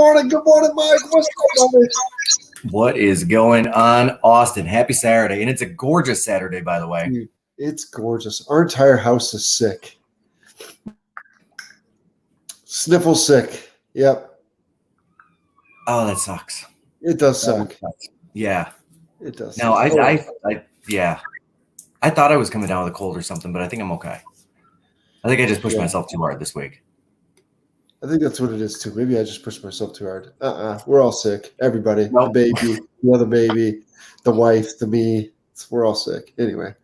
morning. Good morning, Mike. What's going on? What is going on, Austin? Happy Saturday. And it's a gorgeous Saturday, by the way. Dude, it's gorgeous. Our entire house is sick. Sniffle sick. Yep. Oh, that sucks. It does suck. Yeah. It does. No, I thought I was coming down with a cold or something, but I think I'm okay. I think I just pushed myself too hard this week. I think that's what it is too. Maybe I just pushed myself too hard. We're all sick. Everybody. Nope. The baby, the other baby, the wife, the me. We're all sick. Anyway.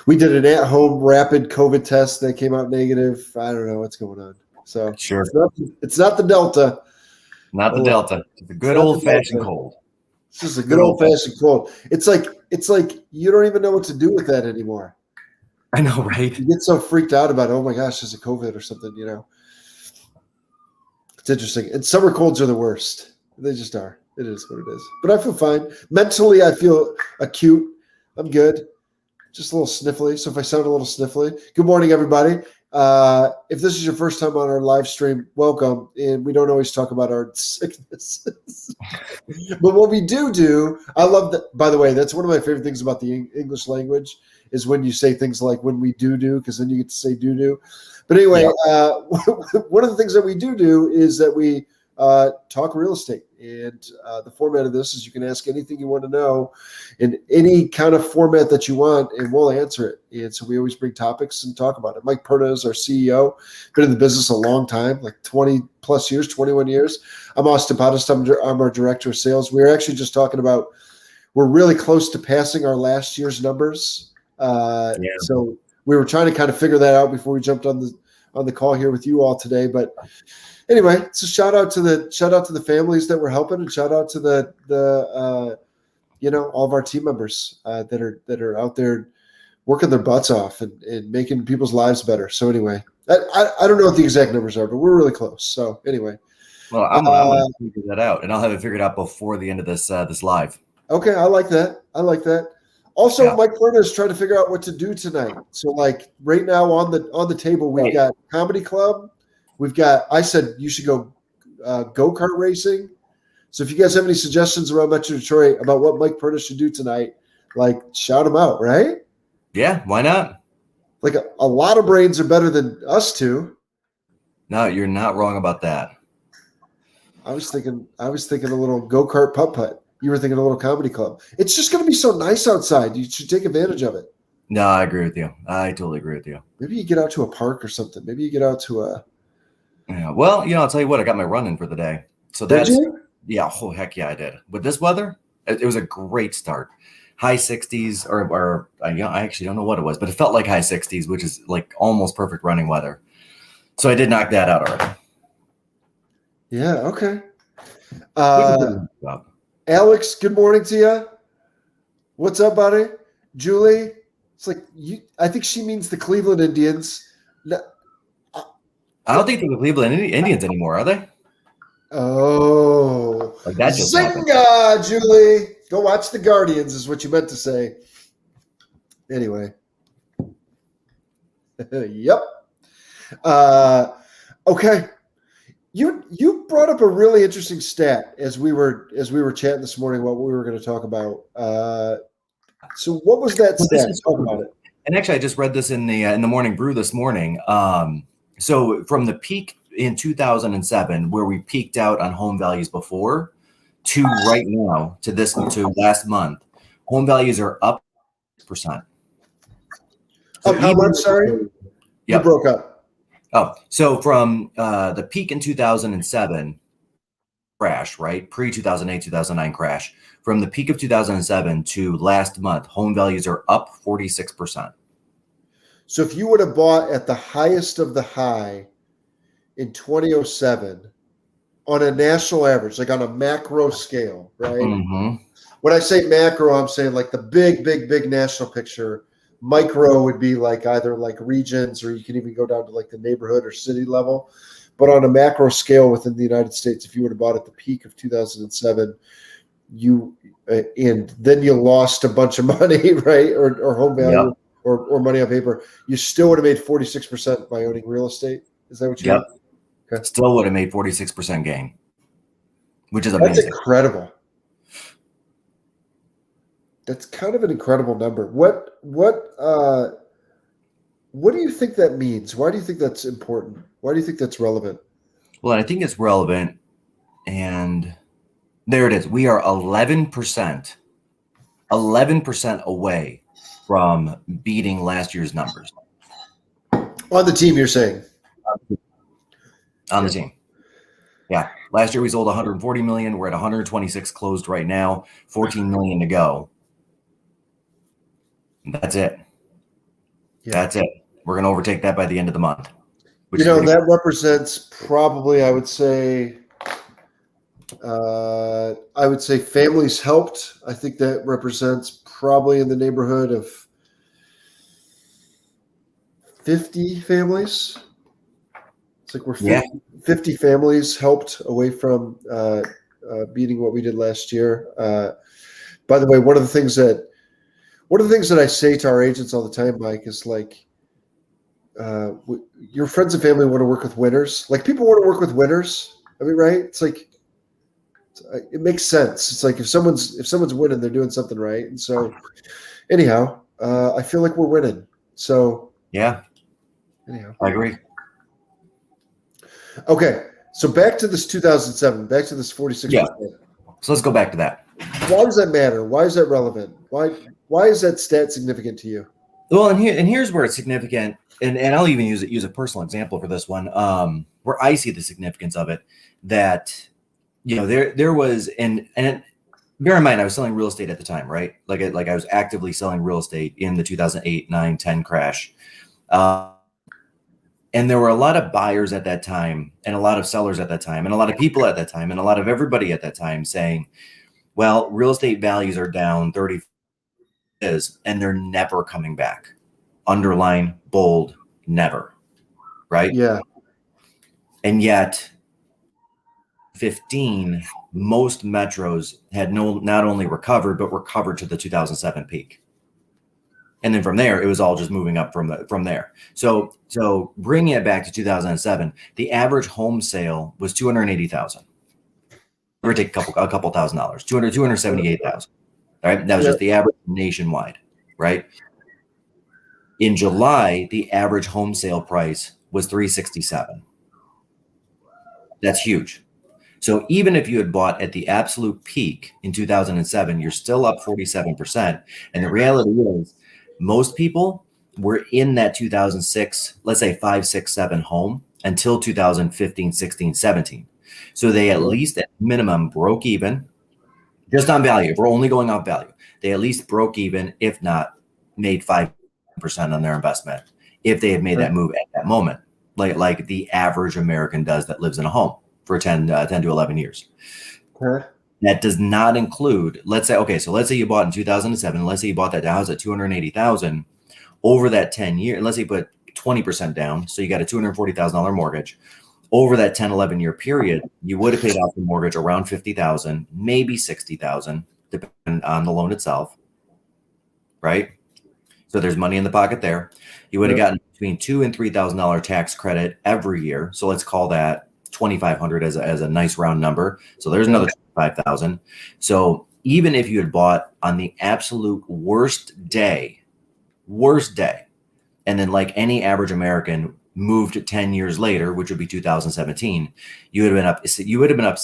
We did an at-home rapid COVID test that came out negative. I don't know what's going on. So sure. It's not the Delta. Not the Delta. It's a good old-fashioned cold. It's just a good old-fashioned cold. It's like you don't even know what to do with that anymore. I know, right? You get so freaked out about, oh my gosh, is it COVID or something, you know? It's interesting. And summer colds are the worst. They just are. It is what it is. But I feel fine. Mentally, I feel acute. I'm good. Just a little sniffly. So if I sound a little sniffly, good morning, everybody. If this is your first time on our live stream, welcome. And we don't always talk about our sicknesses. But what we do, I love that. By the way, that's one of my favorite things about the English language is when you say things like when we do, because then you get to say do. But anyway, one of the things that we do is that we talk real estate. And the format of this is you can ask anything you want to know in any kind of format that you want, and we'll answer it. And so we always bring topics and talk about it. Mike Perna is our CEO, been in the business a long time, like 20 plus years, 21 years. I'm Austin Pothast. I'm our director of sales. We were actually just talking about we're really close to passing our last year's numbers. So we were trying to kind of figure that out before we jumped on the call here with you all today. But anyway, it's a shout out to the families that we're helping, and shout out to the all of our team members that are out there working their butts off and making people's lives better. So anyway, I don't know what the exact numbers are, but we're really close. So anyway, well, I'm going to figure that out, and I'll have it figured out before the end of this live. Okay, I like that. Also, Mike Perna is trying to figure out what to do tonight. So, like right now on the table, we've got comedy club. We've got. I said you should go go-kart racing. So, if you guys have any suggestions around Metro Detroit about what Mike Perna should do tonight, like shout them out, right? Yeah, why not? Like a lot of brains are better than us two. No, you're not wrong about that. I was thinking a little go-kart putt-putt. You were thinking a little comedy club. It's just going to be so nice outside. You should take advantage of it. No, I agree with you. I totally agree with you. Maybe you get out to a park or something. Maybe you get out to a. Yeah. Well, I'll tell you what. I got my run in for the day. So that's. Did you? Yeah. Oh, heck yeah, I did. With this weather, it was a great start. High 60s, or I actually don't know what it was, but it felt like high 60s, which is like almost perfect running weather. So I did knock that out already. Yeah. Okay. Alex, good morning to you. What's up, buddy? Julie, it's like I think she means the Cleveland Indians. I don't think they're the Cleveland Indians anymore, are they? Oh, like that just Zinga, Julie. Go watch the Guardians is what you meant to say. Anyway. Yep. Okay. You brought up a really interesting stat as we were chatting this morning about what we were going to talk about. So what was that stat? Talk about it. And actually, I just read this in the Morning Brew this morning. So from the peak in 2007, where we peaked out on home values before, to right now to last month, home values are up 6%. So how much? Sorry, you broke up. Oh, so from the peak in 2007 crash, right? Pre-2008, 2009 crash. From the peak of 2007 to last month, home values are up 46%. So if you would have bought at the highest of the high in 2007 on a national average, like on a macro scale, right? Mm-hmm. When I say macro, I'm saying like the big national picture. Micro would be like either like regions, or you can even go down to like the neighborhood or city level. But on a macro scale within the United States, if you would have bought at the peak of 2007, and then you lost a bunch of money, right? Or home value or money on paper, you still would have made 46% by owning real estate. Is that what you mean? Okay. Still would have made 46% gain. which is That's amazing. incredible. That's kind of an incredible number. What do you think that means? Why do you think that's important? Why do you think that's relevant? Well, I think it's relevant, and there it is. We are 11% away from beating last year's numbers. On the team, you're saying? On the team. Yeah. Last year we sold 140 million. We're at 126 closed right now, 14 million to go. That's it. Yeah. That's it. We're going to overtake that by the end of the month. That represents probably, I would say families helped. I think that represents probably in the neighborhood of 50 families. It's like we're 50 families helped away from beating what we did last year. By the way, one of the things that I say to our agents all the time, Mike, is like, your friends and family want to work with winners. Like, people want to work with winners. I mean, right? It's like, it makes sense. It's like if someone's winning, they're doing something right. And so, anyhow, I feel like we're winning. So yeah. Anyhow, I agree. Okay, so back to this 2007. Back to this 46%. Yeah. So let's go back to that. Why does that matter? Why is that relevant? Why is that stat significant to you? Well, and here's where it's significant, and I'll even use a personal example for this one, where I see the significance of it. That there was and bear in mind, I was selling real estate at the time, right? Like I was actively selling real estate in the 2008, 9, 10 crash. And there were a lot of buyers at that time, and a lot of sellers at that time, and a lot of people at that time, and a lot of everybody at that time saying, well, real estate values are down 30, and they're never coming back. Underline, bold, never. Right? Yeah. And yet, 15, most metros had not only recovered, but recovered to the 2007 peak. And then from there, it was all just moving up from there. So bringing it back to 2007, the average home sale was $280,000. Or take a couple $1,000s, $278,000. All right, that was just the average nationwide, right? In July, the average home sale price was $367,000. That's huge. So even if you had bought at the absolute peak in 2007, you're still up 47%. And the reality is, most people were in that 2006, let's say 5, 6, 7 home until 2015, 16, 17. So they at least at minimum broke even just on value. If we're only going off value, they at least broke even, if not made 5% on their investment if they had made that move at that moment, like the average American does that lives in a home for 10 to 11 years. That does not include, let's say you bought in 2007. Let's say you bought that house at $280,000 over that 10 year. Let's say you put 20% down. So you got a $240,000 mortgage over that 10, 11 year period. You would have paid off the mortgage around $50,000, maybe $60,000, depending on the loan itself. Right. So there's money in the pocket there. You would have gotten between $2,000 and $3,000 tax credit every year. So let's call that $2,500 as a nice round number. So there's another $5,000. So even if you had bought on the absolute worst day, and then like any average American moved 10 years later, which would be 2017, you would have been up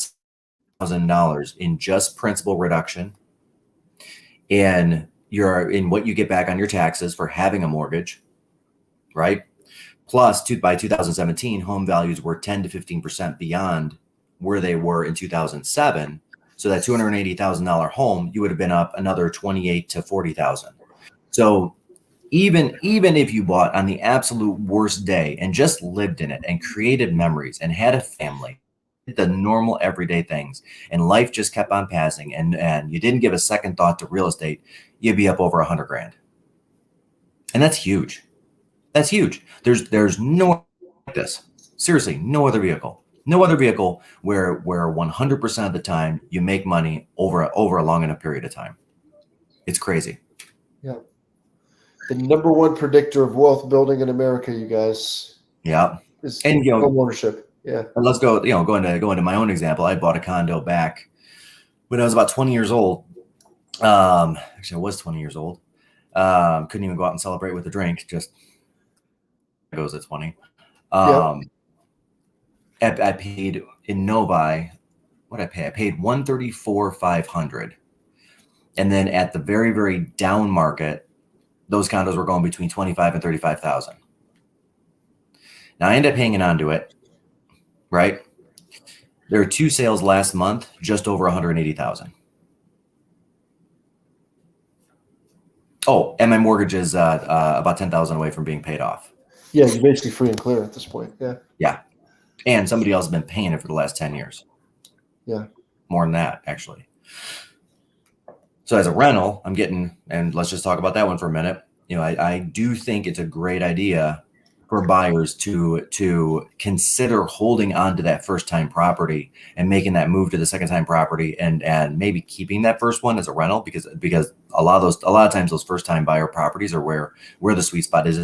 $1,000 in just principal reduction, and you're in what you get back on your taxes for having a mortgage, right? Plus, by 2017, home values were 10 to 15% beyond where they were in 2007. So that $280,000 home, you would have been up another $28,000 to $40,000. So even if you bought on the absolute worst day and just lived in it and created memories and had a family, the normal everyday things, and life just kept on passing, and you didn't give a second thought to real estate, you'd be up over $100,000. And that's huge. That's huge. There's no like this. Seriously, no other vehicle where 100% of the time you make money over a long enough period of time. It's crazy. Yeah. The number one predictor of wealth building in America, you guys. Yeah. Is home ownership. Yeah. And let's go, go into my own example. I bought a condo back when I was about 20 years old. Actually, I was 20 years old. Couldn't even go out and celebrate with a drink. Just goes at 20. I paid in Novi. What did I pay? I paid $134,500. And then at the very, very down market, those condos were going between 25 and 35,000. Now I ended up hanging on to it, right? There were 2 sales last month, just over 180,000. Oh, and my mortgage is about 10,000 away from being paid off. Yeah, you're basically free and clear at this point. Yeah. Yeah. And somebody else has been paying it for the last 10 years. Yeah. More than that, actually. So as a rental, I'm getting, and let's just talk about that one for a minute. I do think it's a great idea for buyers to consider holding on to that first time property and making that move to the second time property and maybe keeping that first one as a rental because a lot of times those first time buyer properties are where the sweet spot is.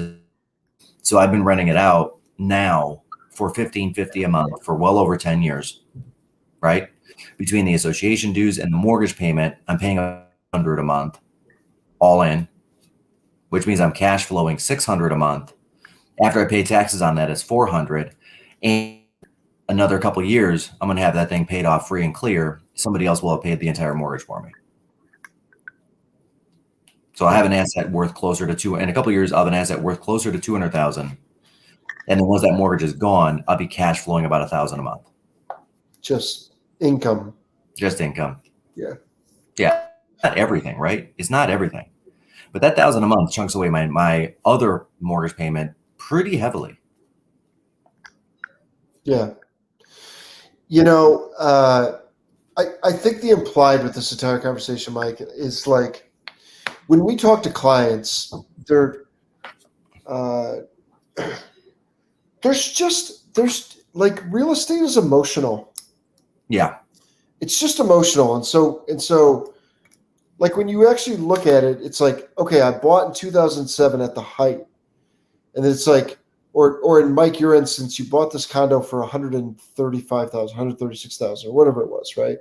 So I've been renting it out now for $1,550 a month for well over 10 years, right? Between the association dues and the mortgage payment, I'm paying $100 a month all in, which means I'm cash flowing $600 a month. After I pay taxes on that, it's $400. And another couple of years, I'm going to have that thing paid off free and clear. Somebody else will have paid the entire mortgage for me. So I have an asset worth closer to in a couple of years, I'll have an asset worth closer to 200,000. And then once that mortgage is gone, I'll be cash flowing about 1,000 a month. Just income. Just income. Yeah. Yeah. Not everything, right? It's not everything. But that 1,000 a month chunks away my other mortgage payment pretty heavily. Yeah. I think the implied with this entire conversation, Mike, is like when we talk to clients, there's like real estate is emotional. Yeah. It's just emotional. And so like when you actually look at it, it's like, okay, I bought in 2007 at the height. And it's like, or in Mike, your instance, you bought this condo for 135,000, 136,000, or whatever it was, right?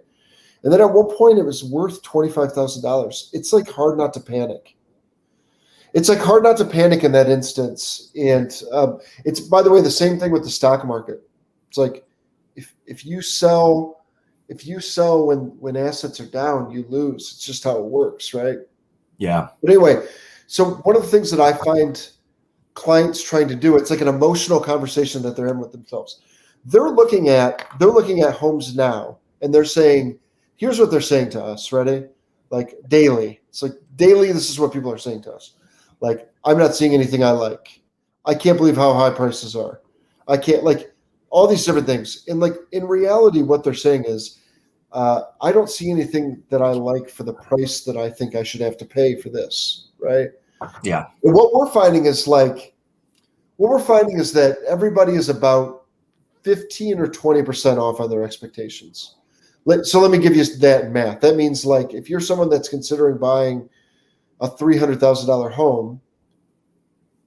And then at one point it was worth $25,000. It's like hard not to panic. It's like hard not to panic in that instance. And it's, by the way, the same thing with the stock market. It's like if you sell when assets are down, you lose. It's just how it works, right? Yeah. But anyway, so one of the things that I find clients trying to do, it's like an emotional conversation that they're in with themselves. They're looking at homes now, and they're saying, here's what they're saying to us, ready? Like daily. It's like daily, this is what people are saying to us. Like, I'm not seeing anything I like. I can't believe how high prices are. I can't, like, all these different things. And like in reality, what they're saying is, I don't see anything that I like for the price that I think I should have to pay for this, right? Yeah. And what we're finding is that everybody is about 15 or 20% off on their expectations. So let me give you that math. That means like if you're someone that's considering buying a $300,000 home,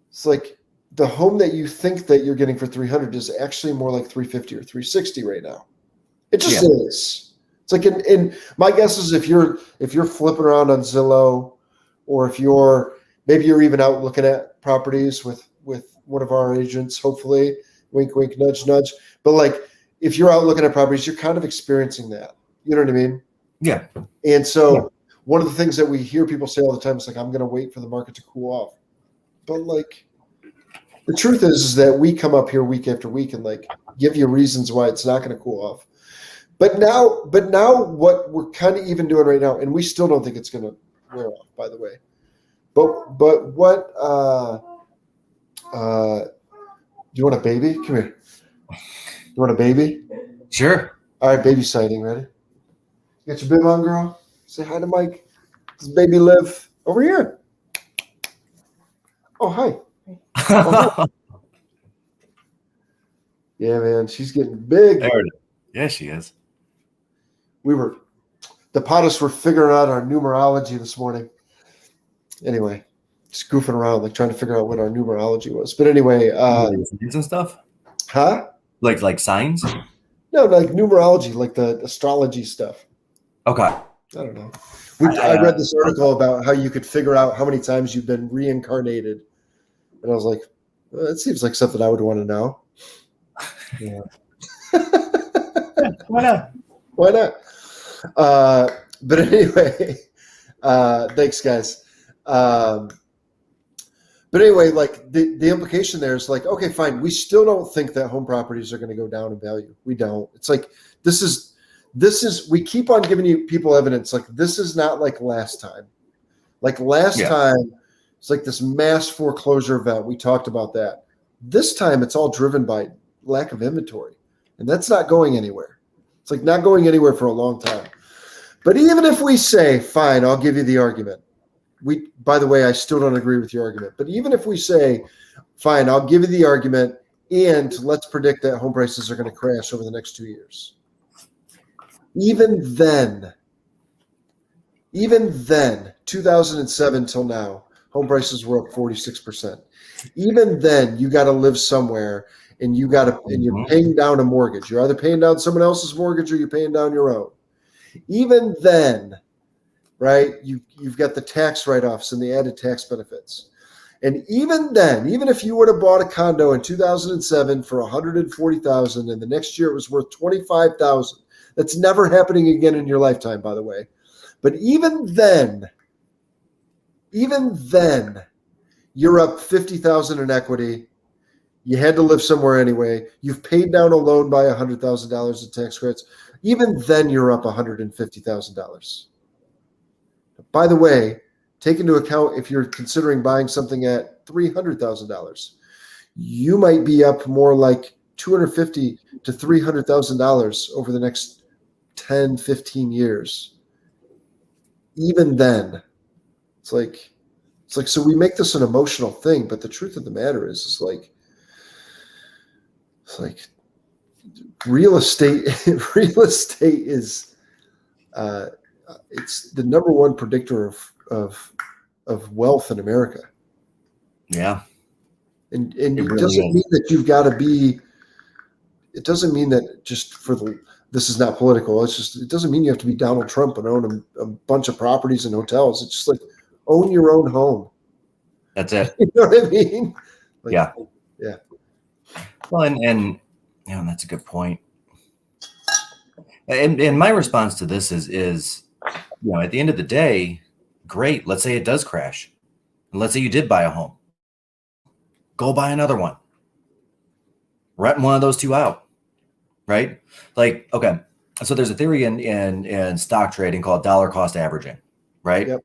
it's like the home that you think that you're getting for 300 is actually more like 350 or 360 right now. It just is. It's like in my guess is if you're flipping around on Zillow, or if maybe you're even out looking at properties with one of our agents, hopefully, wink, wink, nudge, nudge. But like, if you're out looking at properties, you're kind of experiencing that. You know what I mean? Yeah. And so one of the things that we hear people say all the time is like, I'm going to wait for the market to cool off. But like, the truth is that we come up here week after week and like give you reasons why it's not going to cool off. But now what we're kind of even doing right now, and we still don't think it's going to wear off, by the way. But what do you want a baby? Come here. You want a baby? Sure. All right, baby sighting, ready? You got your bib on, girl? Say hi to Mike. Does baby live over here? Oh, hi. Oh, hi. Yeah, man, she's getting big. Yeah, she is. The Pothast were figuring out our numerology this morning. Anyway, just goofing around, like trying to figure out what our numerology was. But anyway, and stuff. Huh? Like signs? No, like numerology, like the astrology stuff. Okay. I don't know. I read this article about how you could figure out how many times you've been reincarnated, and I was like, well, that seems like something I would want to know. Yeah. Why not? Why not? But anyway, thanks, guys. But anyway, like the implication there is like, okay, fine. We still don't think that home properties are going to go down in value. We don't. It's like this is we keep on giving you people evidence. Like this is not like last time. Like last time, it's like this mass foreclosure event. We talked about that. This time, it's all driven by lack of inventory, and that's not going anywhere. It's like not going anywhere for a long time. But even if we say, fine, I'll give you the argument. By the way, I still don't agree with your argument. But even if we say, fine, I'll give you the argument, and let's predict that home prices are going to crash over the next 2 years. Even then, 2007 till now, home prices were up 46%. Even then, you got to live somewhere, and you're paying down a mortgage. You're either paying down someone else's mortgage or you're paying down your own. Even then, right, you've got the tax write-offs and the added tax benefits. And even then, even if you would have bought a condo in 2007 for $140,000 and the next year it was worth $25,000, that's never happening again in your lifetime, by the way. But even then, you're up $50,000 in equity. You had to live somewhere anyway. You've paid down a loan by $100,000 in tax credits. Even then, you're up $150,000. By the way, take into account if you're considering buying something at $300,000, you might be up more like $250,000 to $300,000 over the next 10, 15 years. Even then, it's like, so we make this an emotional thing, but the truth of the matter is real estate is, it's the number one predictor of wealth in America. Yeah. And it really doesn't mean that you've got to be, it doesn't mean that just this is not political. It doesn't mean you have to be Donald Trump and own a bunch of properties and hotels. It's just like own your own home. That's it. You know what I mean? Yeah. Yeah. Well, and that's a good point. And my response to this is, at the end of the day, great. Let's say it does crash. And let's say you did buy a home. Go buy another one. Rent one of those two out. Right? Like, okay. So there's a theory in stock trading called dollar cost averaging. Right? Yep.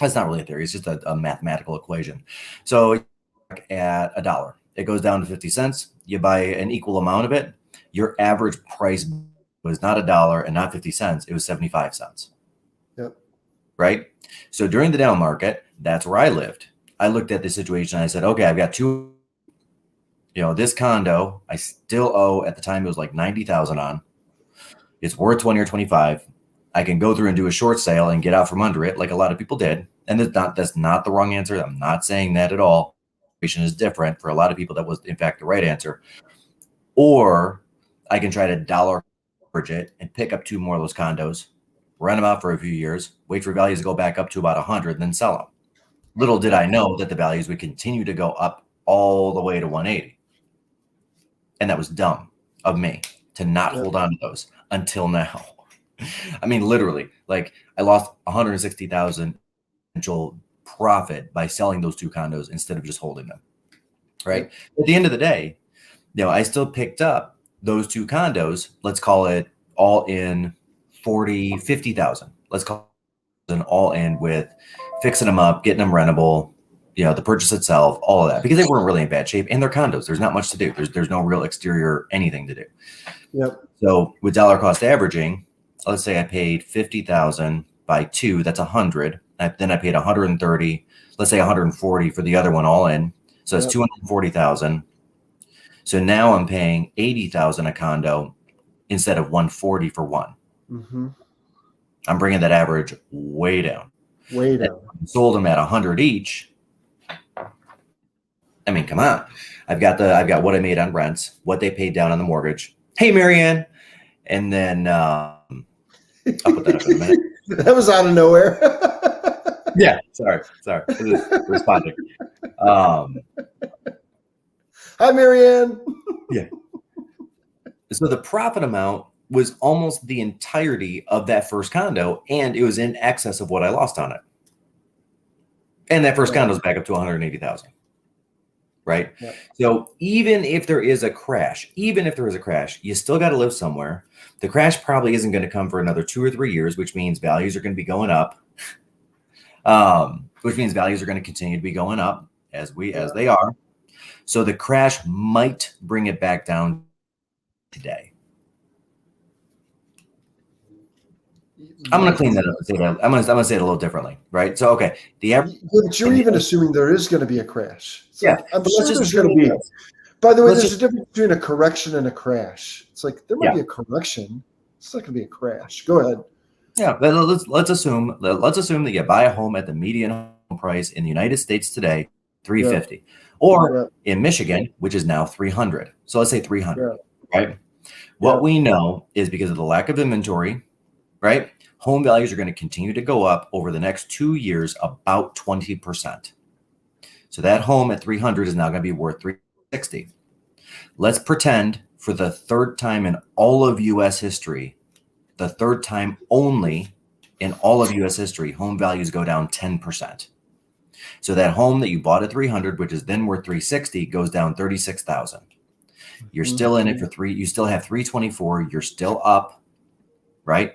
That's not really a theory. It's just a mathematical equation. So at $1, it goes down to 50 cents. You buy an equal amount of it. Your average price was not $1 and not 50 cents. It was 75 cents. Yep. Right. So during the down market, that's where I lived. I looked at the situation and I said, okay, I've got two, this condo I still owe, at the time it was like 90,000 on. It's worth 20 or 25. I can go through and do a short sale and get out from under it like a lot of people did. And that's not the wrong answer. I'm not saying that at all. The situation is different. For a lot of people, that was in fact the right answer. Or I can try to dollar average it and pick up two more of those condos, rent them out for a few years, wait for values to go back up to about 100, and then sell them. Little did I know that the values would continue to go up all the way to 180. And that was dumb of me to not hold on to those until now. I mean, literally, like I lost 160,000 potential profit by selling those two condos instead of just holding them. Right. At the end of the day, I still picked up those two condos. Let's call it all in 40, 50,000. Let's call it an all in with fixing them up, getting them rentable, the purchase itself, all of that, because they weren't really in bad shape and they're condos. There's not much to do. There's no real exterior anything to do. Yep. So with dollar cost averaging, let's say I paid 50,000 by two, that's 100. Then I paid 130, let's say 140 for the other one all in. So that's 240,000. So now I'm paying 80,000 a condo instead of 140 for one. Mm-hmm. I'm bringing that average way down. Way down. Sold them at 100 each. I mean, come on. I've got what I made on rents, what they paid down on the mortgage. Hey, Marianne. And then I'll put that up in a minute. That was out of nowhere. Yeah, sorry. I was responding. Hi, Marianne. Yeah. So the profit amount was almost the entirety of that first condo, and it was in excess of what I lost on it. And that first condo is back up to 180,000. Right. Yep. So even if there is a crash, you still got to live somewhere. The crash probably isn't going to come for another 2 or 3 years, which means values are going to be going up. Which means values are going to continue to be going up as they are. So the crash might bring it back down today. I'm going to clean that up and say that. I'm going to say it a little differently, right? So, okay. But you're even assuming there is going to be a crash. So yeah. I'm sure there's going to be. By the way, there's a difference between a correction and a crash. It's like there might be a correction. It's not going to be a crash. Go ahead. Yeah. Let's assume that you buy a home at the median home price in the United States today, $350, or in Michigan, which is now $300. So let's say $300, right? What we know is because of the lack of inventory, right? Home values are going to continue to go up over the next 2 years about 20%. So that home at 300 is now going to be worth 360. Let's pretend for the third time in all of U.S. history, the third time only in all of U.S. history, home values go down 10%. So that home that you bought at 300, which is then worth 360, goes down 36,000. You're still in it for you still have 324. You're still up, right?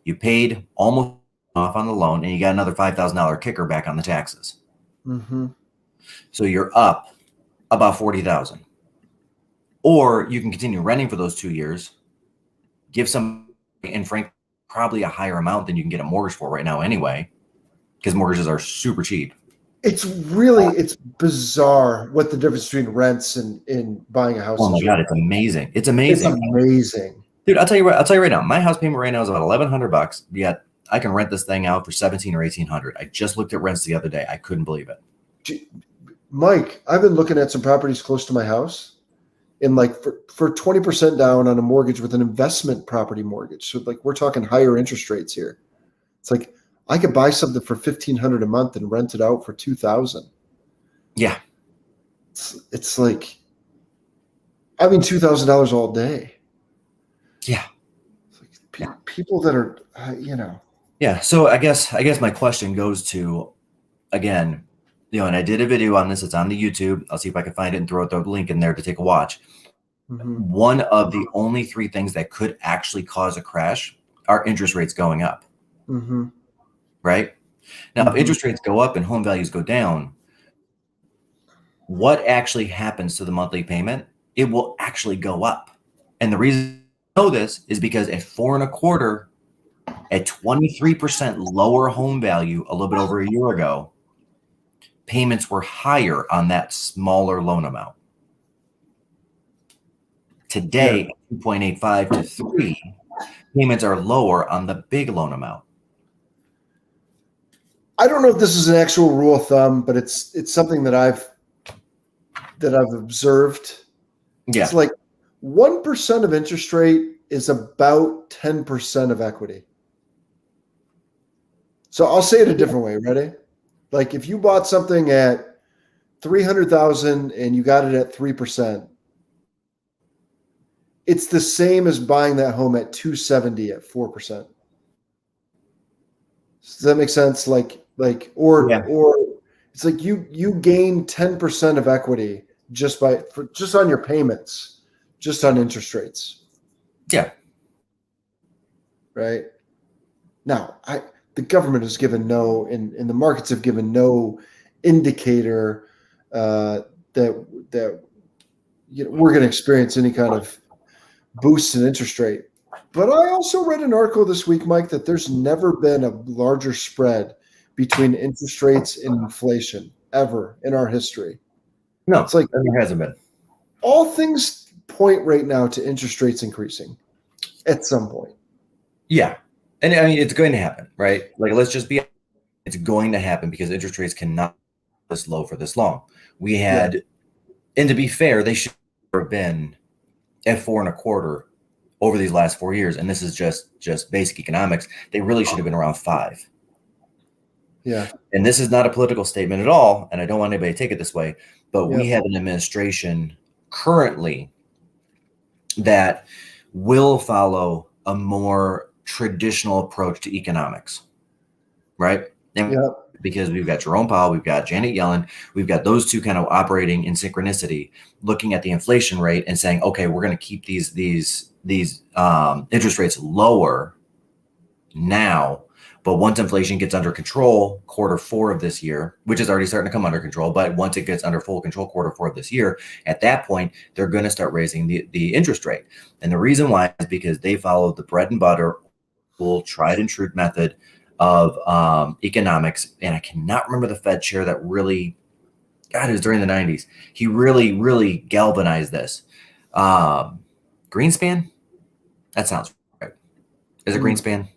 You paid almost off on the loan, and you got another $5,000 kicker back on the taxes. Mm-hmm. So you're up about 40,000. Or you can continue renting for those 2 years, give some, and frankly, probably a higher amount than you can get a mortgage for right now anyway, because mortgages are super cheap. It's bizarre what the difference between rents and buying a house. Oh my God, it's amazing. It's amazing. It's amazing. Dude, I'll tell you right now, my house payment right now is about $1,100, yet I can rent this thing out for $1,700 or $1,800. I just looked at rents the other day. I couldn't believe it. Mike, I've been looking at some properties close to my house, and like for 20% down on a mortgage with an investment property mortgage. So like we're talking higher interest rates here. It's like I could buy something for $1,500 a month and rent it out for $2,000. Yeah. It's like, I mean, $2,000 all day. Yeah. Like people that are, Yeah. So I guess my question goes to, again, and I did a video on this. It's on the YouTube. I'll see if I can find it and throw the link in there to take a watch. Mm-hmm. One of the only 3 things that could actually cause a crash are interest rates going up. Mm-hmm. Right? Now, if interest rates go up and home values go down, what actually happens to the monthly payment? It will actually go up. And the reason I know this is because at 4.25%, at 23% lower home value a little bit over a year ago, payments were higher on that smaller loan amount. Today, 2.85 to 3, payments are lower on the big loan amount. I don't know if this is an actual rule of thumb, but it's something that I've observed. Yeah. It's like 1% of interest rate is about 10% of equity. So I'll say it a different way. Ready? Like if you bought something at 300,000 and you got it at 3%, it's the same as buying that home at 270 at 4%. Does that make sense? Or it's like you gain 10% of equity just on your payments, just on interest rates. Yeah. Right. Now, the government has given and the markets have given no indicator that we're going to experience any kind of boost in interest rate. But I also read an article this week, Mike, that there's never been a larger spread between interest rates and inflation ever in our history. No, it's like there hasn't been. All things point right now to interest rates increasing at some point. Yeah. And I mean, it's going to happen, right? Like, it's going to happen because interest rates cannot be this low for this long. We had And to be fair, they should have been at 4.25 over these last 4 years. And this is just basic economics. They really should have been around 5. Yeah. And this is not a political statement at all, and I don't want anybody to take it this way, but Yeah. we have an administration currently that will follow a more traditional approach to economics, right? And Yeah. because we've got Jerome Powell, we've got Janet Yellen, we've got those two kind of operating in synchronicity, looking at the inflation rate and saying, okay, we're going to keep these interest rates lower now. But once inflation gets under control, Q4 of this year, which is already starting to come under control, but once it gets under full control, Q4 of this year, at that point, they're going to start raising the interest rate. And the reason why is because they follow the bread and butter, tried and true method of economics. And I cannot remember the Fed chair that really, God, it was during the 90s. He really, really galvanized this. Greenspan? That sounds right. Is it Greenspan?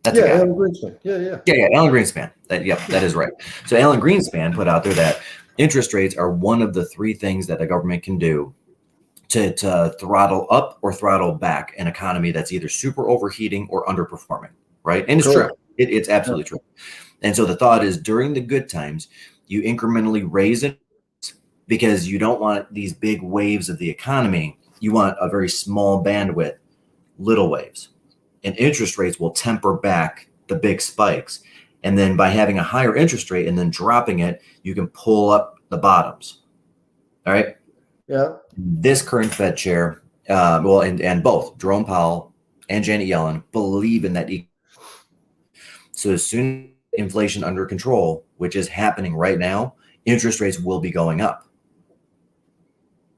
That's a guy. Alan Greenspan. Yeah, Alan Greenspan. That is right. So Alan Greenspan put out there that interest rates are one of the 3 things that the government can do to throttle up or throttle back an economy that's either super overheating or underperforming, right? And it's true. It's absolutely true. And so the thought is during the good times, you incrementally raise it because you don't want these big waves of the economy. You want a very small bandwidth, little waves. And interest rates will temper back the big spikes. And then by having a higher interest rate and then dropping it, you can pull up the bottoms. All right. Yeah. This current Fed chair, and both Jerome Powell and Janet Yellen believe in that. So as soon as inflation under control, which is happening right now, interest rates will be going up.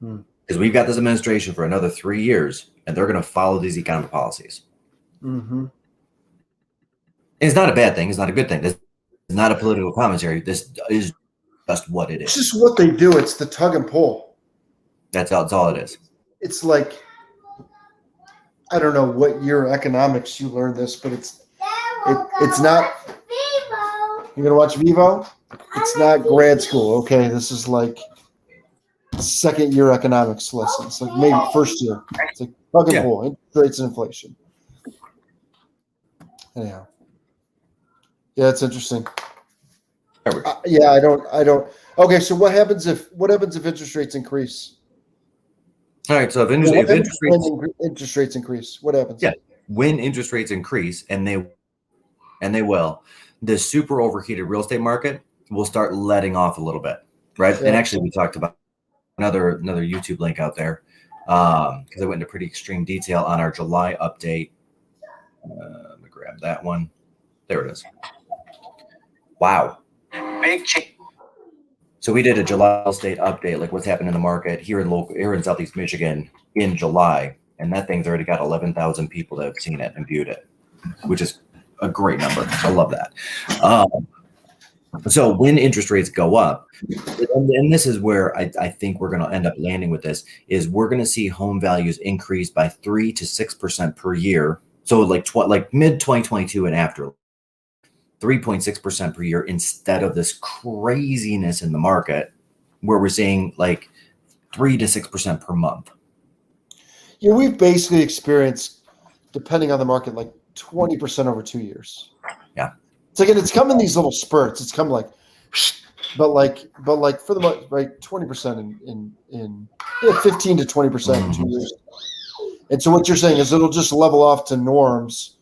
Because we've got this administration for another 3 years, and they're going to follow these economic policies. Mm-hmm. It's not a bad thing. It's not a good thing. This is not a political commentary. This is just what it is. It's just what they do. It's the tug and pull. That's all it is. It's like, I don't know what year economics you learned this, but it's not. You're gonna watch Vivo? It's not grad school. Okay, this is like second year economics lessons, like maybe first year. It's like tug and pull, interest rates and inflation. Anyhow, yeah, it's interesting. I don't. Okay, so what happens if interest rates increase? All right, so if interest rates increase, what happens? Yeah, when interest rates increase, and they will, the super overheated real estate market will start letting off a little bit, right? Yeah. And actually, we talked about another YouTube link out there because I went into pretty extreme detail on our July update. Let me grab that one. There it is. Wow. Big change. So we did a July real estate update, like what's happened in the market here in Southeast Michigan in July. And that thing's already got 11,000 people that have seen it and viewed it, which is a great number. I love that. So when interest rates go up, and this is where I think we're going to end up landing with this, is we're going to see home values increase by 3 to 6% per year. So like mid 2022 and after, 3.6% per year instead of this craziness in the market where we're seeing like 3 to 6% per month. Yeah, we've basically experienced, depending on the market, like 20% over 2 years. Yeah. It's like, and it's come in these little spurts. It's come like, but like for the month, right, 20% in 15 to 20% in 2 years. And so what you're saying is it'll just level off to norms,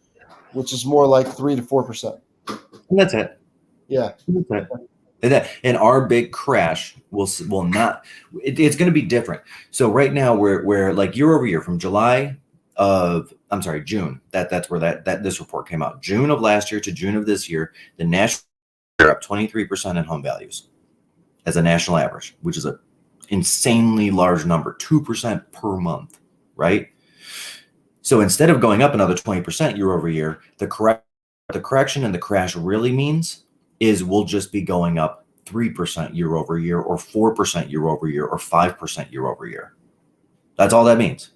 which is more like 3 to 4%. And that's it. Yeah. That's it. And our big crash will not. It's going to be different. So right now we're like year over year from June. That's where this report came out. June of last year to June of this year, the national are up 23% in home values as a national average, which is an insanely large number, 2% per month, right? So instead of going up another 20% year over year, the correction and the crash really means is we'll just be going up 3% year over year, or 4% year over year, or 5% year over year. That's all that means.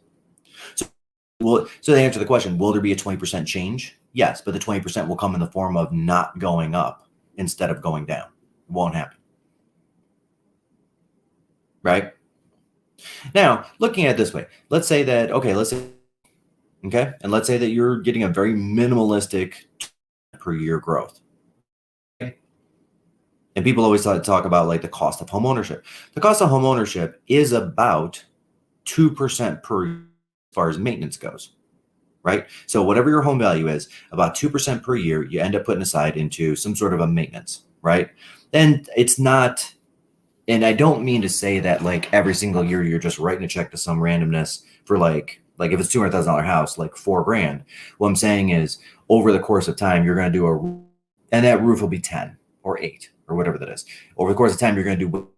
So to answer the question, will there be a 20% change? Yes, but the 20% will come in the form of not going up instead of going down. It won't happen. Right? Now, looking at it this way, let's say that, and let's say that you're getting a very minimalistic per year growth. Okay? And people always talk about like the cost of home ownership. The cost of home ownership is about 2% per year as far as maintenance goes, right? So whatever your home value is, about 2% per year, you end up putting aside into some sort of a maintenance, right? And it's not, and I don't mean to say that like every single year you're just writing a check to some randomness for like if it's $200,000 house, like $4,000. What I'm saying is over the course of time, you're going to do and that roof will be 10 or 8 or whatever that is. Over the course of time, you're going to do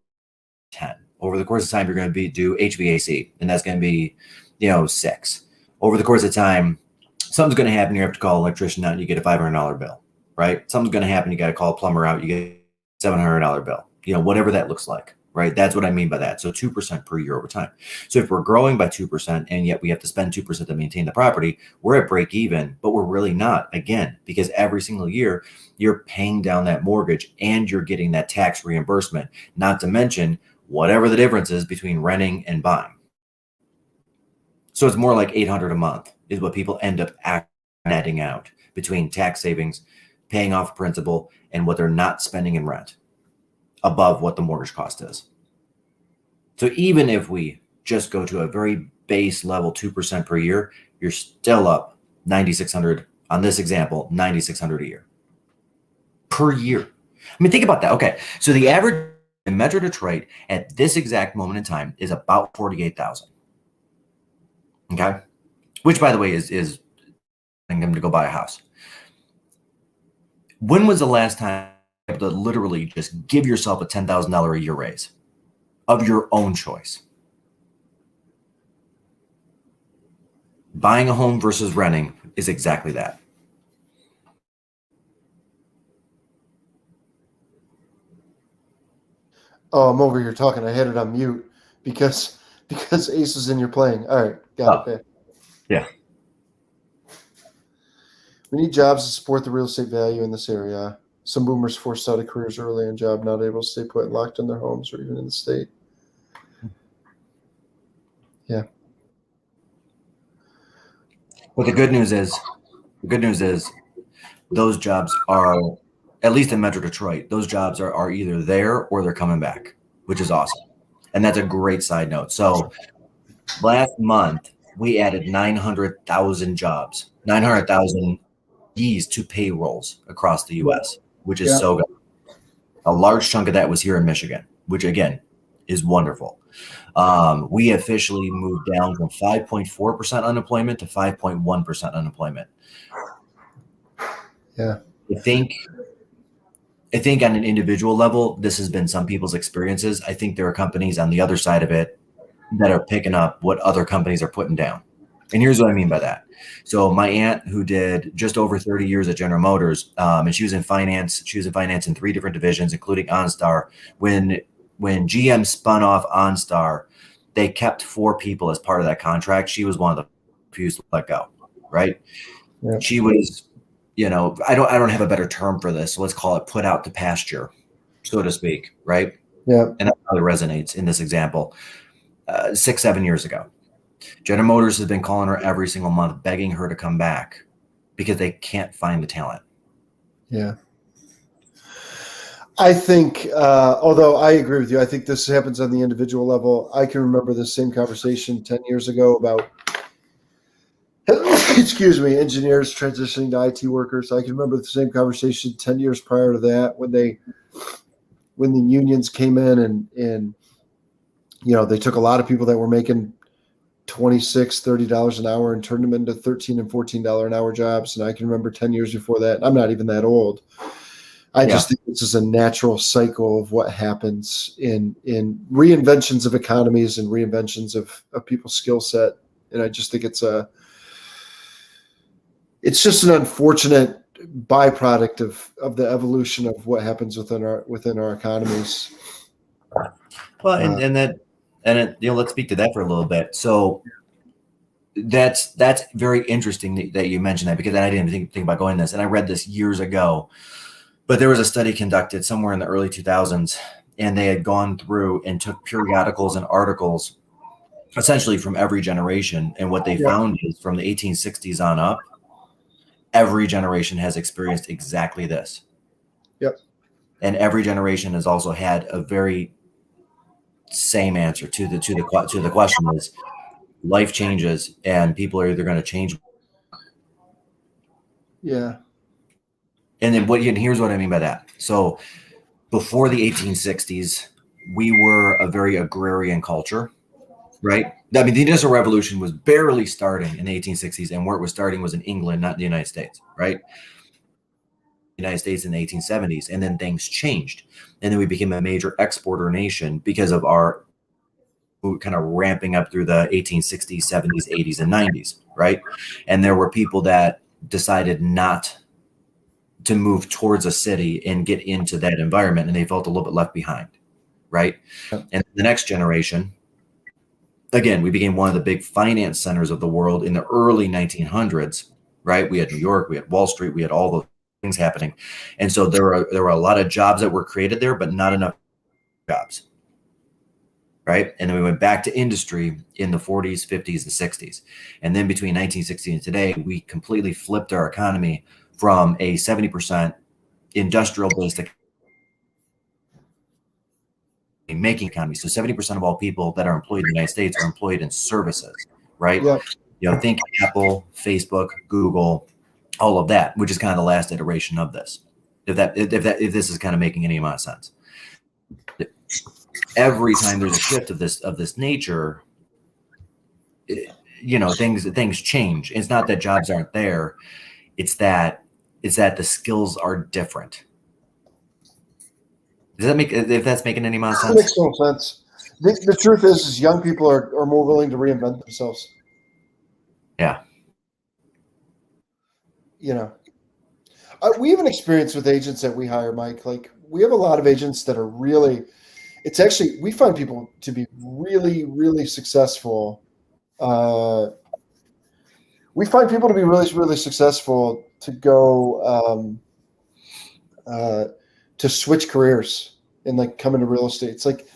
10. Over the course of time, you're going to do HVAC, and that's going to be, 6. Over the course of time, something's going to happen. You have to call an electrician out and you get a $500 bill, right? Something's going to happen. You got to call a plumber out. You get a $700 bill, whatever that looks like, right? That's what I mean by that. So 2% per year over time. So if we're growing by 2% and yet we have to spend 2% to maintain the property, we're at break even, but we're really not, again, because every single year you're paying down that mortgage and you're getting that tax reimbursement, not to mention whatever the difference is between renting and buying. So it's more like $800 a month is what people end up netting out between tax savings, paying off principal, and what they're not spending in rent above what the mortgage cost is. So even if we just go to a very base level 2% per year, you're still up $9,600 on this example, $9,600 a year per year. I mean, think about that. Okay, so the average in Metro Detroit at this exact moment in time is about $48,000. Okay, which by the way is I'm to go buy a house. When was the last time you were able to literally just give yourself a $10,000 a year raise of your own choice? Buying a home versus renting is exactly that. Oh, I'm over here talking. I had it on mute because Ace is in your playing. All right, got it. Yeah. We need jobs to support the real estate value in this area. Some boomers forced out of careers early in job, not able to stay put, locked in their homes or even in the state. Yeah. But the good news is those jobs are, at least in Metro Detroit, those jobs are either there or they're coming back, which is awesome. And that's a great side note. So last month, we added 900,000 jobs, 900,000 Ds to payrolls across the U.S., which is so good. A large chunk of that was here in Michigan, which again is wonderful. We officially moved down from 5.4% unemployment to 5.1% unemployment. Yeah. I think on an individual level, this has been some people's experiences. I think there are companies on the other side of it that are picking up what other companies are putting down. And here's what I mean by that. So my aunt, who did just over 30 years at General Motors, and she was in finance. She was in finance in 3 different divisions, including OnStar. When GM spun off OnStar, they kept 4 people as part of that contract. She was one of the few to let go, right? Yeah. She was, I don't have a better term for this. So let's call it put out to pasture, so to speak, right? Yeah. And that probably resonates in this example. 6-7 years ago, General Motors has been calling her every single month, begging her to come back because they can't find the talent. Yeah. I think, although I agree with you, I think this happens on the individual level. I can remember the same conversation 10 years ago about, engineers transitioning to IT workers. I can remember the same conversation 10 years prior to that when the unions came in and they took a lot of people that were making $26-30 an hour and turned them into $13 and $14 an hour jobs. And I can remember 10 years before that. I'm not even that old. I just think this is a natural cycle of what happens in reinventions of economies and reinventions of people's skill set. And I just think it's just an unfortunate byproduct of the evolution of what happens within our economies. Well, let's speak to that for a little bit. So that's very interesting that you mentioned that, because I didn't even think about going this, and I read this years ago. But there was a study conducted somewhere in the early 2000s, and they had gone through and took periodicals and articles essentially from every generation. And what they found is from the 1860s on up, every generation has experienced exactly this. Yep. And every generation has also had a very same answer to the question is life changes and people are either going to change. Yeah. And then here's what I mean by that. So before the 1860s, we were a very agrarian culture, right? I mean, the Industrial Revolution was barely starting in the 1860s, and where it was starting was in England, not in the United States, right? United States in the 1870s, and then things changed. And then we became a major exporter nation because of our kind of ramping up through the 1860s, 70s, 80s, and 90s, right? And there were people that decided not to move towards a city and get into that environment, and they felt a little bit left behind, right? And the next generation, again, we became one of the big finance centers of the world in the early 1900s, right? We had New York, we had Wall Street, we had all those things happening. And so there were a lot of jobs that were created there, but not enough jobs, right? And then we went back to industry in the 40s, 50s, and 60s. And then between 1960 and today, we completely flipped our economy from a 70% industrial-based making economy. So 70% of all people that are employed in the United States are employed in services, right? Yeah. You know, think Apple, Facebook, Google, all of that, which is kind of the last iteration of this. If this is kind of making any amount of sense. Every time there's a shift of this nature, things change. It's not that jobs aren't there. It's that the skills are different. Does that if that's making any amount of sense? It makes no sense. The truth is young people are more willing to reinvent themselves. Yeah. You know, we have an experience with agents that we hire, Mike. Like, we have a lot of agents that are really, it's actually, we find people to be really, really successful. We find people to be really, really successful to go, to switch careers and like come into real estate. It's like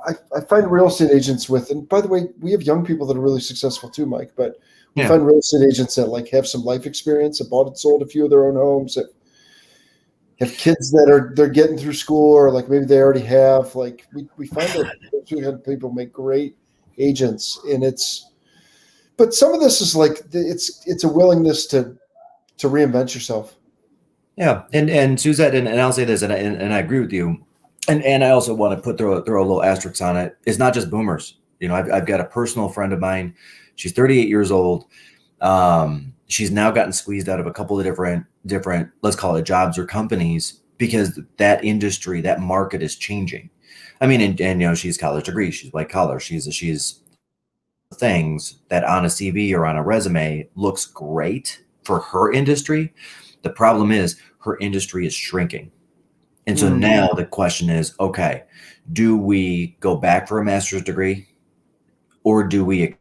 I find real estate agents and by the way, we have young people that are really successful too, Mike, but we find real estate agents that like have some life experience, have bought and sold a few of their own homes, that have kids that they're getting through school, or like maybe they already have. Like we find that we had people make great agents, but some of this is like it's a willingness to reinvent yourself. Yeah, and Suzette, and I'll say this, and I agree with you, and I also want to throw a little asterisk on it. It's not just boomers. You know, I've got a personal friend of mine. She's 38 years old. She's now gotten squeezed out of a couple of different, let's call it jobs or companies, because that industry, that market is changing. I mean, and you know, she's college degree, she's white collar, she's things that on a CV or on a resume looks great for her industry. The problem is her industry is shrinking. And so now the question is, okay, do we go back for a master's degree, or do we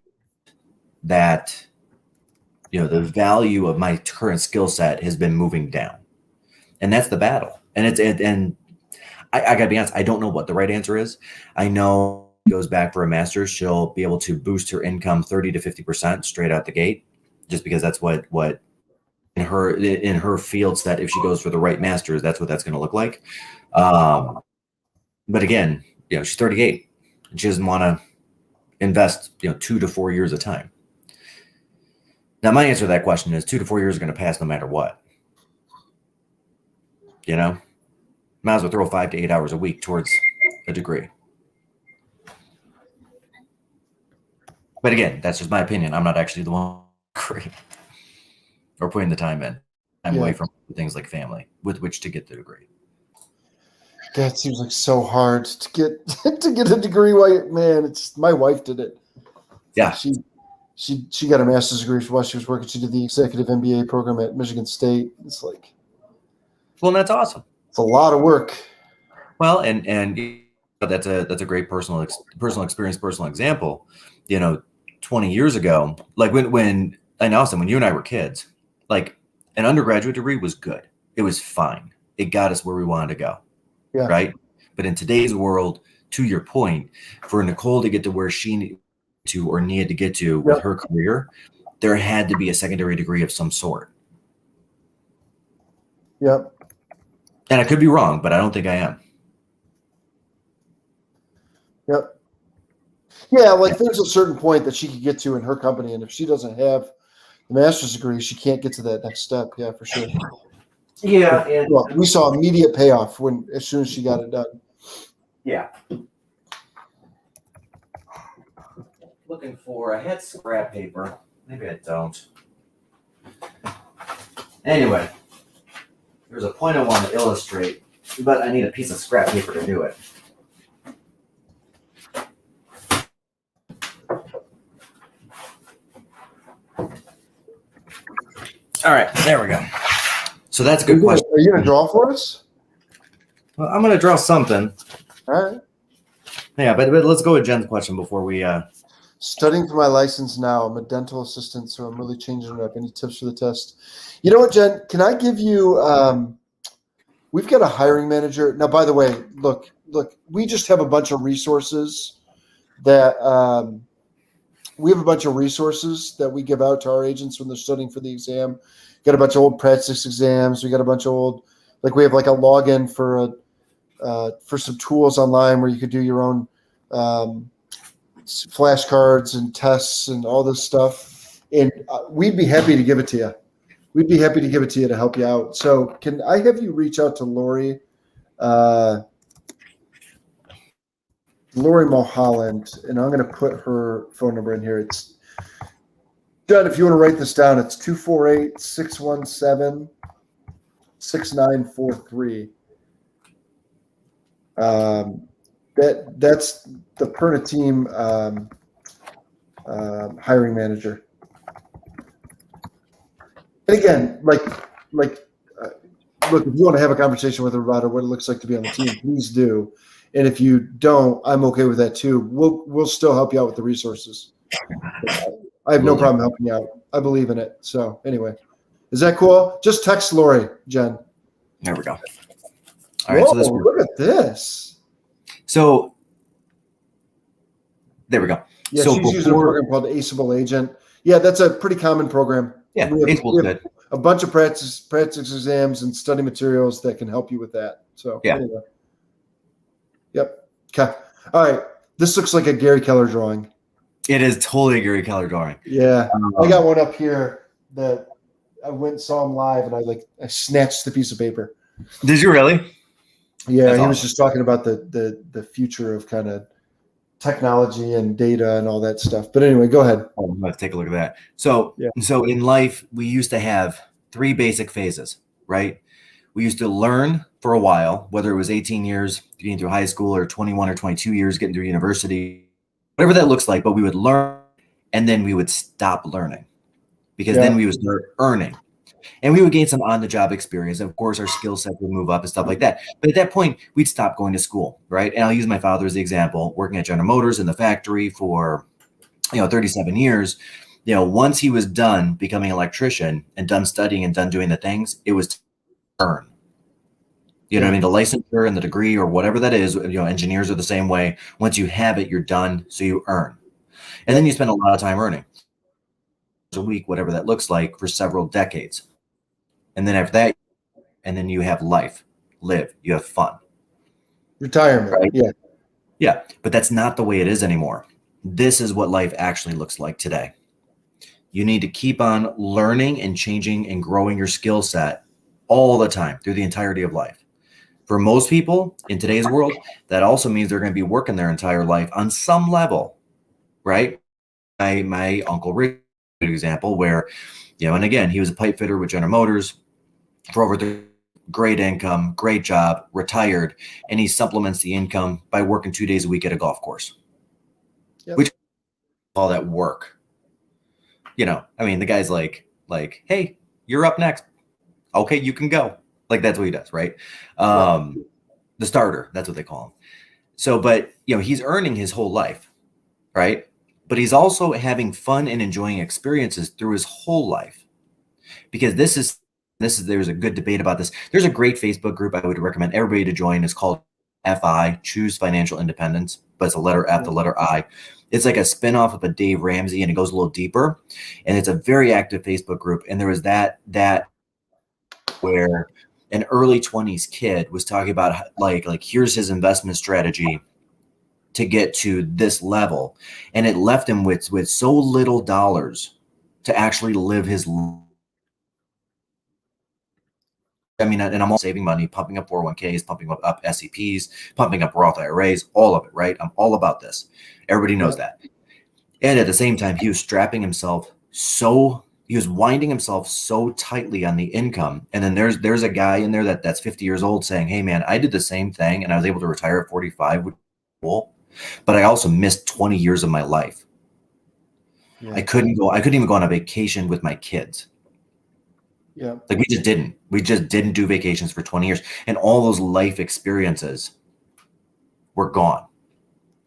that, you know, the value of my current skill set has been moving down? And that's the battle. And I gotta be honest, I don't know what the right answer is. I know goes back for a master's, she'll be able to boost her income 30 to 50% straight out the gate, just because that's what in her fields, that if she goes for the right master's, that's what that's going to look like. But again, you know, she's 38 and she doesn't want to invest, 2 to 4 years of time. Now, my answer to that question is 2 to 4 years are going to pass no matter what. You know, might as well throw 5 to 8 hours a week towards a degree. But again, that's just my opinion. I'm not actually the one or putting the time in. I'm away from things like family with which to get the degree. That seems like so hard to get a degree. Why, man? It's my wife did it. Yeah, she got a master's degree while she was working. She did the executive MBA program at Michigan State. It's like, well, that's awesome. It's a lot of work. Well, and that's a great personal experience, personal example. 20 years ago, like when and Austin, when you and I were kids, like an undergraduate degree was good. It was fine. It got us where we wanted to go. Yeah. Right. But in today's world, to your point, for Nicole to get to where she needed to or needed to get to with her career, there had to be a secondary degree of some sort. Yep. And I could be wrong, but I don't think I am. Yep. Yeah, like there's a certain point that she could get to in her company, and if she doesn't have the master's degree, she can't get to that next step. Yeah, for sure. Yeah, and well, we saw immediate payoff as soon as she got it done. Yeah. Looking for, I had scrap paper. Maybe I don't. Anyway, there's a point I want to illustrate, but I need a piece of scrap paper to do it. All right, there we go. So that's a good question. Are you going to draw for us? Well, I'm going to draw something. All right. Yeah, but let's go with Jen's question before we... Studying for my license now. I'm a dental assistant, so I'm really changing it up. Any tips for the test? You know what, Jen? Can I give you we've got a hiring manager. Now, by the way, look, we just have a bunch of resources that we give out to our agents when they're studying for the exam. Got a bunch of old practice exams. We got a bunch of old, like we have like a login for some tools online where you could do your own flashcards and tests and all this stuff. And we'd be happy to give it to you. We'd be happy to give it to you to help you out. So can I have you reach out to Lori? Lori Mulholland, and I'm going to put her phone number in here. It's John, if you want to write this down, it's 248-617-6943. That's the Perna team hiring manager. And again, look, if you want to have a conversation with her about what it looks like to be on the team, please do. And if you don't, I'm okay with that too. We'll still help you out with the resources. I have no problem helping you out. I believe in it. So anyway, is that cool? Just text Lori, Jen. There we go. All right. Whoa, so look at this. So there we go. Yeah, so she's using a program called Aceable Agent. Yeah, that's a pretty common program. Yeah, we have a bunch of practice exams and study materials that can help you with that. So yeah. Anyway. Yep. Okay. All right. This looks like a Gary Keller drawing. It is totally a Gary Keller drawing. Yeah. I got one up here that I went and saw him live, and I snatched the piece of paper. Did you really? Yeah, That's he awesome. was just talking about the future of kind of technology and data and all that stuff. But anyway, go ahead. Let's take a look at that. So in life, we used to have 3 basic phases, right? We used to learn for a while, whether it was 18 years getting through high school or 21 or 22 years getting through university, whatever that looks like, but we would learn and then we would stop learning because then we would start earning and we would gain some on-the-job experience. Of course, our skill set would move up and stuff like that. But at that point, we'd stop going to school, right? And I'll use my father as the example, working at General Motors in the factory for 37 years. Once he was done becoming an electrician and done studying and done doing the things, it was earn. You know what I mean? The licensure and the degree or whatever that is, engineers are the same way. Once you have it, you're done. So you earn. And then you spend a lot of time earning a week, whatever that looks like, for several decades. And then after that, and then you have life, live, you have fun. Retirement. Right? Yeah. Yeah. But that's not the way it is anymore. This is what life actually looks like today. You need to keep on learning and changing and growing your skill set all the time through the entirety of life. For most people in today's world, that also means they're going to be working their entire life on some level, right? My uncle Rick, for example, where, and again, he was a pipe fitter with General Motors for over great income, great job, retired, and he supplements the income by working 2 days a week at a golf course, which all that work. The guy's like, hey, you're up next. Okay, you can go. That's what he does, right? The starter, that's what they call him. So, but, he's earning his whole life, right? But he's also having fun and enjoying experiences through his whole life. Because there's a good debate about this. There's a great Facebook group I would recommend everybody to join. It's called FI, Choose Financial Independence, but it's a letter F, the letter I. It's like a spinoff of a Dave Ramsey, and it goes a little deeper. And it's a very active Facebook group. And there was that where an early 20s kid was talking about like here's his investment strategy to get to this level. And it left him with so little dollars to actually live his life. I mean, and I'm all saving money, pumping up 401ks, pumping up SEPs, pumping up Roth IRAs, all of it, right? I'm all about this. Everybody knows that. And at the same time, he was winding himself so tightly on the income. And then there's a guy in there that's 50 years old saying, hey man, I did the same thing and I was able to retire at 45, which is cool, but I also missed 20 years of my life. Yeah. I couldn't even go on a vacation with my kids. Yeah. Like we just didn't do vacations for 20 years. And all those life experiences were gone.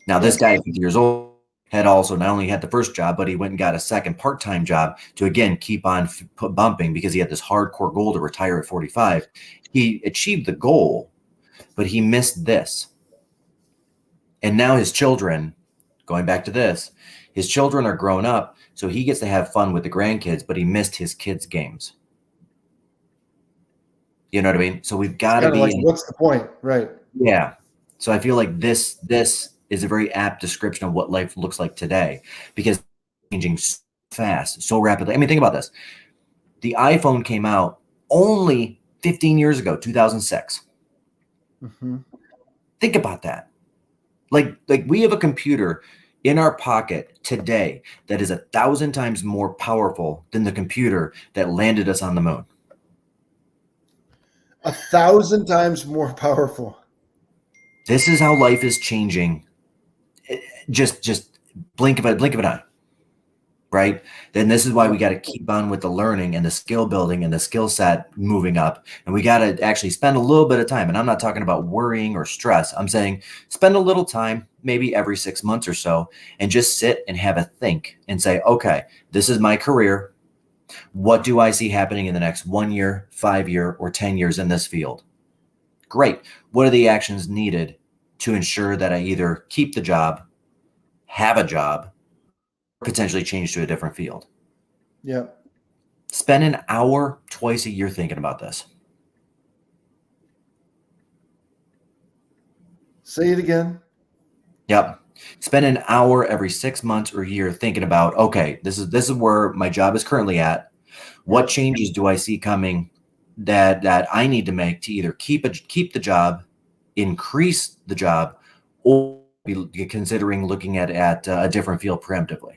Now this guy at 50 years old had also not only had the first job, but he went and got a second part-time job to again keep on bumping because he had this hardcore goal to retire at 45. He achieved the goal, but he missed this. And now his children, going back to this, his children are grown up, so he gets to have fun with the grandkids, but he missed his kids' games. You know what I mean? So we've got to be like, what's the point? Right. Yeah. So I feel like this is a very apt description of what life looks like today because it's changing so fast, so rapidly. I mean, think about this. The iPhone came out only 15 years ago, 2006. Mm-hmm. Think about that. Like we have a computer in our pocket today that is 1,000 times more powerful than the computer that landed us on the moon. 1,000 times more powerful. This is how life is changing. Just blink of an eye, right? Then this is why we got to keep on with the learning and the skill building and the skill set moving up. And we got to actually spend a little bit of time. And I'm not talking about worrying or stress. I'm saying spend a little time, maybe every 6 months or so, and just sit and have a think and say, okay, this is my career. What do I see happening in the next 1 year, 5 year, or 10 years in this field? Great. What are the actions needed to ensure that I either keep the job, have a job, or potentially change to a different field? Yeah. Spend an hour twice a year thinking about this. Say it again. Yep. Spend an hour every 6 months or a year thinking about, okay, this is where my job is currently at. What changes do I see coming that I need to make to either keep the job, increase the job, or be considering looking at a different field preemptively?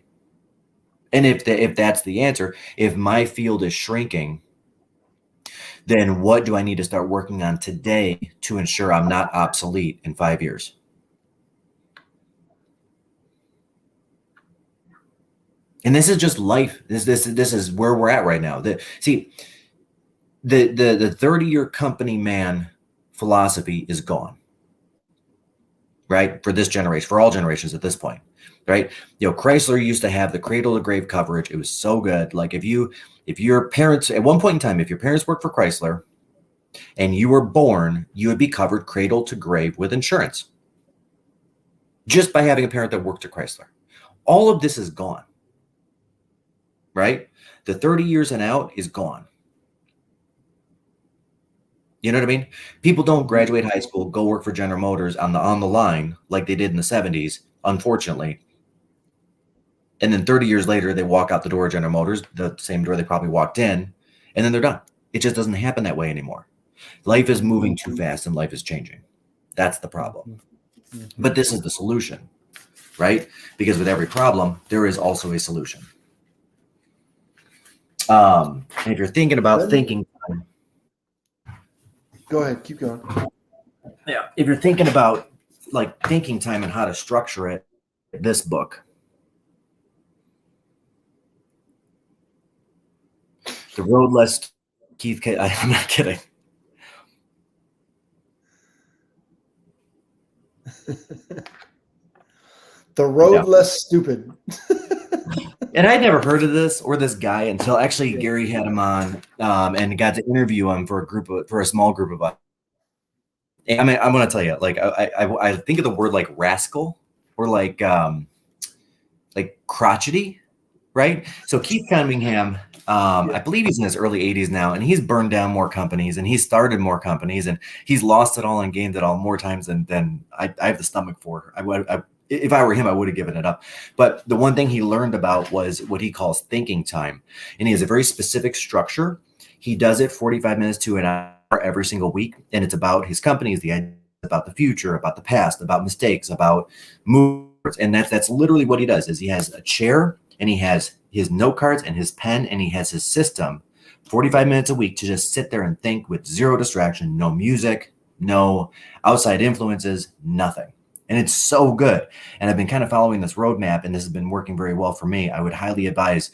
And if that's the answer, if my field is shrinking, then what do I need to start working on today to ensure I'm not obsolete in 5 years? And this is just life. This is where we're at right now. The 30-year company man philosophy is gone, right? For this generation, for all generations at this point, right? Chrysler used to have the cradle to grave coverage. It was so good. Like if your parents, at one point in time, if your parents worked for Chrysler and you were born, you would be covered cradle to grave with insurance just by having a parent that worked at Chrysler. All of this is gone. Right? The 30 years and out is gone. You know what I mean? People don't graduate high school, go work for General Motors on the line like they did in the 70s, unfortunately. And then 30 years later, they walk out the door of General Motors, the same door they probably walked in, and then they're done. It just doesn't happen that way anymore. Life is moving too fast and life is changing. That's the problem. But this is the solution, right? Because with every problem, there is also a solution. And if you're thinking about thinking time, go ahead, keep going. Yeah, if you're thinking about like thinking time and how to structure it, this book, The Road Less Keith K. I'm not kidding. The Road Less Stupid. And I'd never heard of this or this guy until actually Gary had him on and got to interview him for a small group of us. I mean, I'm gonna tell you, like I think of the word like rascal or like crotchety, right? So Keith Cunningham, I believe he's in his early 80s now, and he's burned down more companies and he's started more companies and he's lost it all and gained it all more times than I have the stomach for. If I were him, I would have given it up. But the one thing he learned about was what he calls thinking time. And he has a very specific structure. He does it 45 minutes to an hour every single week. And it's about his companies, the idea about the future, about the past, about mistakes, about moves. And that's literally what he does is he has a chair and he has his note cards and his pen and he has his system 45 minutes a week to just sit there and think with zero distraction, no music, no outside influences, nothing. And it's so good. And I've been kind of following this roadmap and this has been working very well for me. I would highly advise,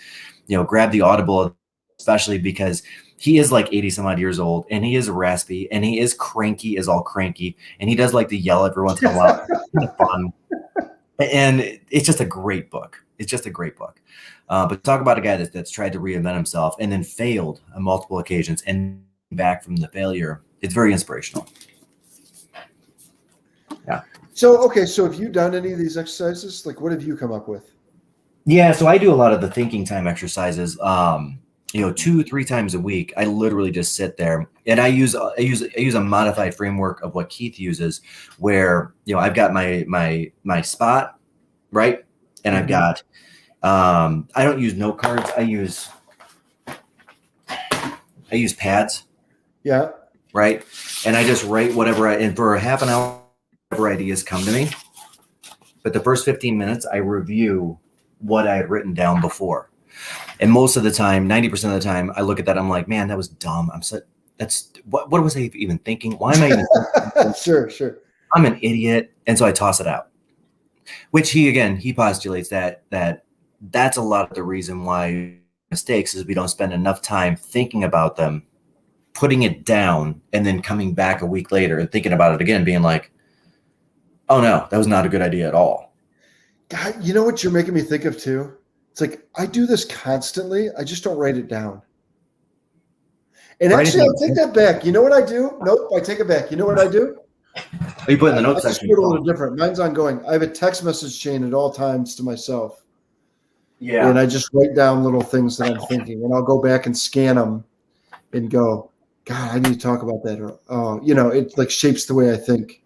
grab the Audible, especially because he is like 80 some odd years old and he is raspy and he is cranky as all cranky. And he does like to yell every once in a while. It's kind of fun. And it's just a great book. It's just a great book. But talk about a guy that's tried to reinvent himself and then failed on multiple occasions and back from the failure. It's very inspirational. Yeah. So have you done any of these exercises? Like, what have you come up with? Yeah, so I do a lot of the thinking time exercises. 2-3 times a week. I literally just sit there and I use a modified framework of what Keith uses, where I've got my spot, right, and I've got I don't use note cards. I use pads. Yeah. Right, and I just write whatever and for a half an hour. Ideas come to me, but the first 15 minutes I review what I had written down before, and most of the time, 90% of the time, I look at that, I'm like, man, that was dumb. What was I even thinking? Why am I even thinking? Sure, I'm an idiot, and so I toss it out. Which he postulates that's a lot of the reason why mistakes is we don't spend enough time thinking about them, putting it down, and then coming back a week later and thinking about it again, being like, oh no, that was not a good idea at all. God, you know what you're making me think of too? It's like I do this constantly. I just don't write it down. And actually, I take that back. You know what I do? Nope, I take it back. You know what I do? Are you putting the notes section? I just put a little different. Mine's ongoing. I have a text message chain at all times to myself. Yeah. And I just write down little things that I'm thinking, and I'll go back and scan them and go, God, I need to talk about that. Or, it like shapes the way I think.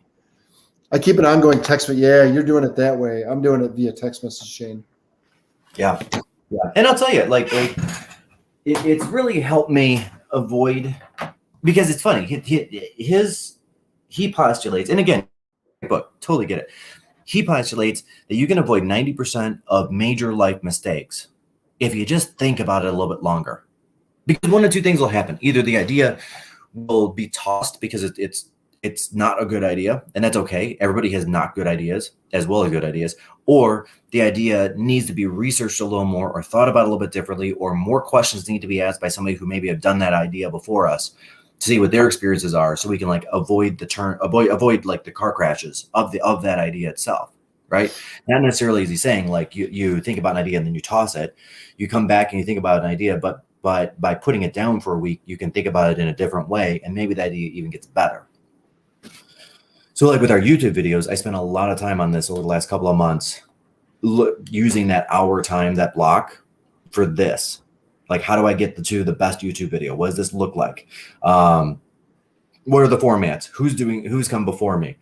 I keep an ongoing text, but yeah, you're doing it that way. I'm doing it via text message chain. Yeah. And I'll tell you, it's really helped me avoid, because it's funny. He postulates, and again, book, totally get it. He postulates that you can avoid 90% of major life mistakes if you just think about it a little bit longer. Because one of two things will happen. Either the idea will be tossed because it's not a good idea, and that's okay. Everybody has not good ideas as well as good ideas. Or the idea needs to be researched a little more or thought about a little bit differently, or more questions need to be asked by somebody who maybe have done that idea before us to see what their experiences are, so we can avoid the car crashes of that idea itself, right? Not necessarily is he saying you think about an idea and then you toss it. You come back and you think about an idea, but by putting it down for a week, you can think about it in a different way, and maybe that idea even gets better. So with our YouTube videos, I spent a lot of time on this over the last couple of months, using that hour time, that block for this. Like, how do I get to the best YouTube video? What does this look like? What are the formats? Who's come before me?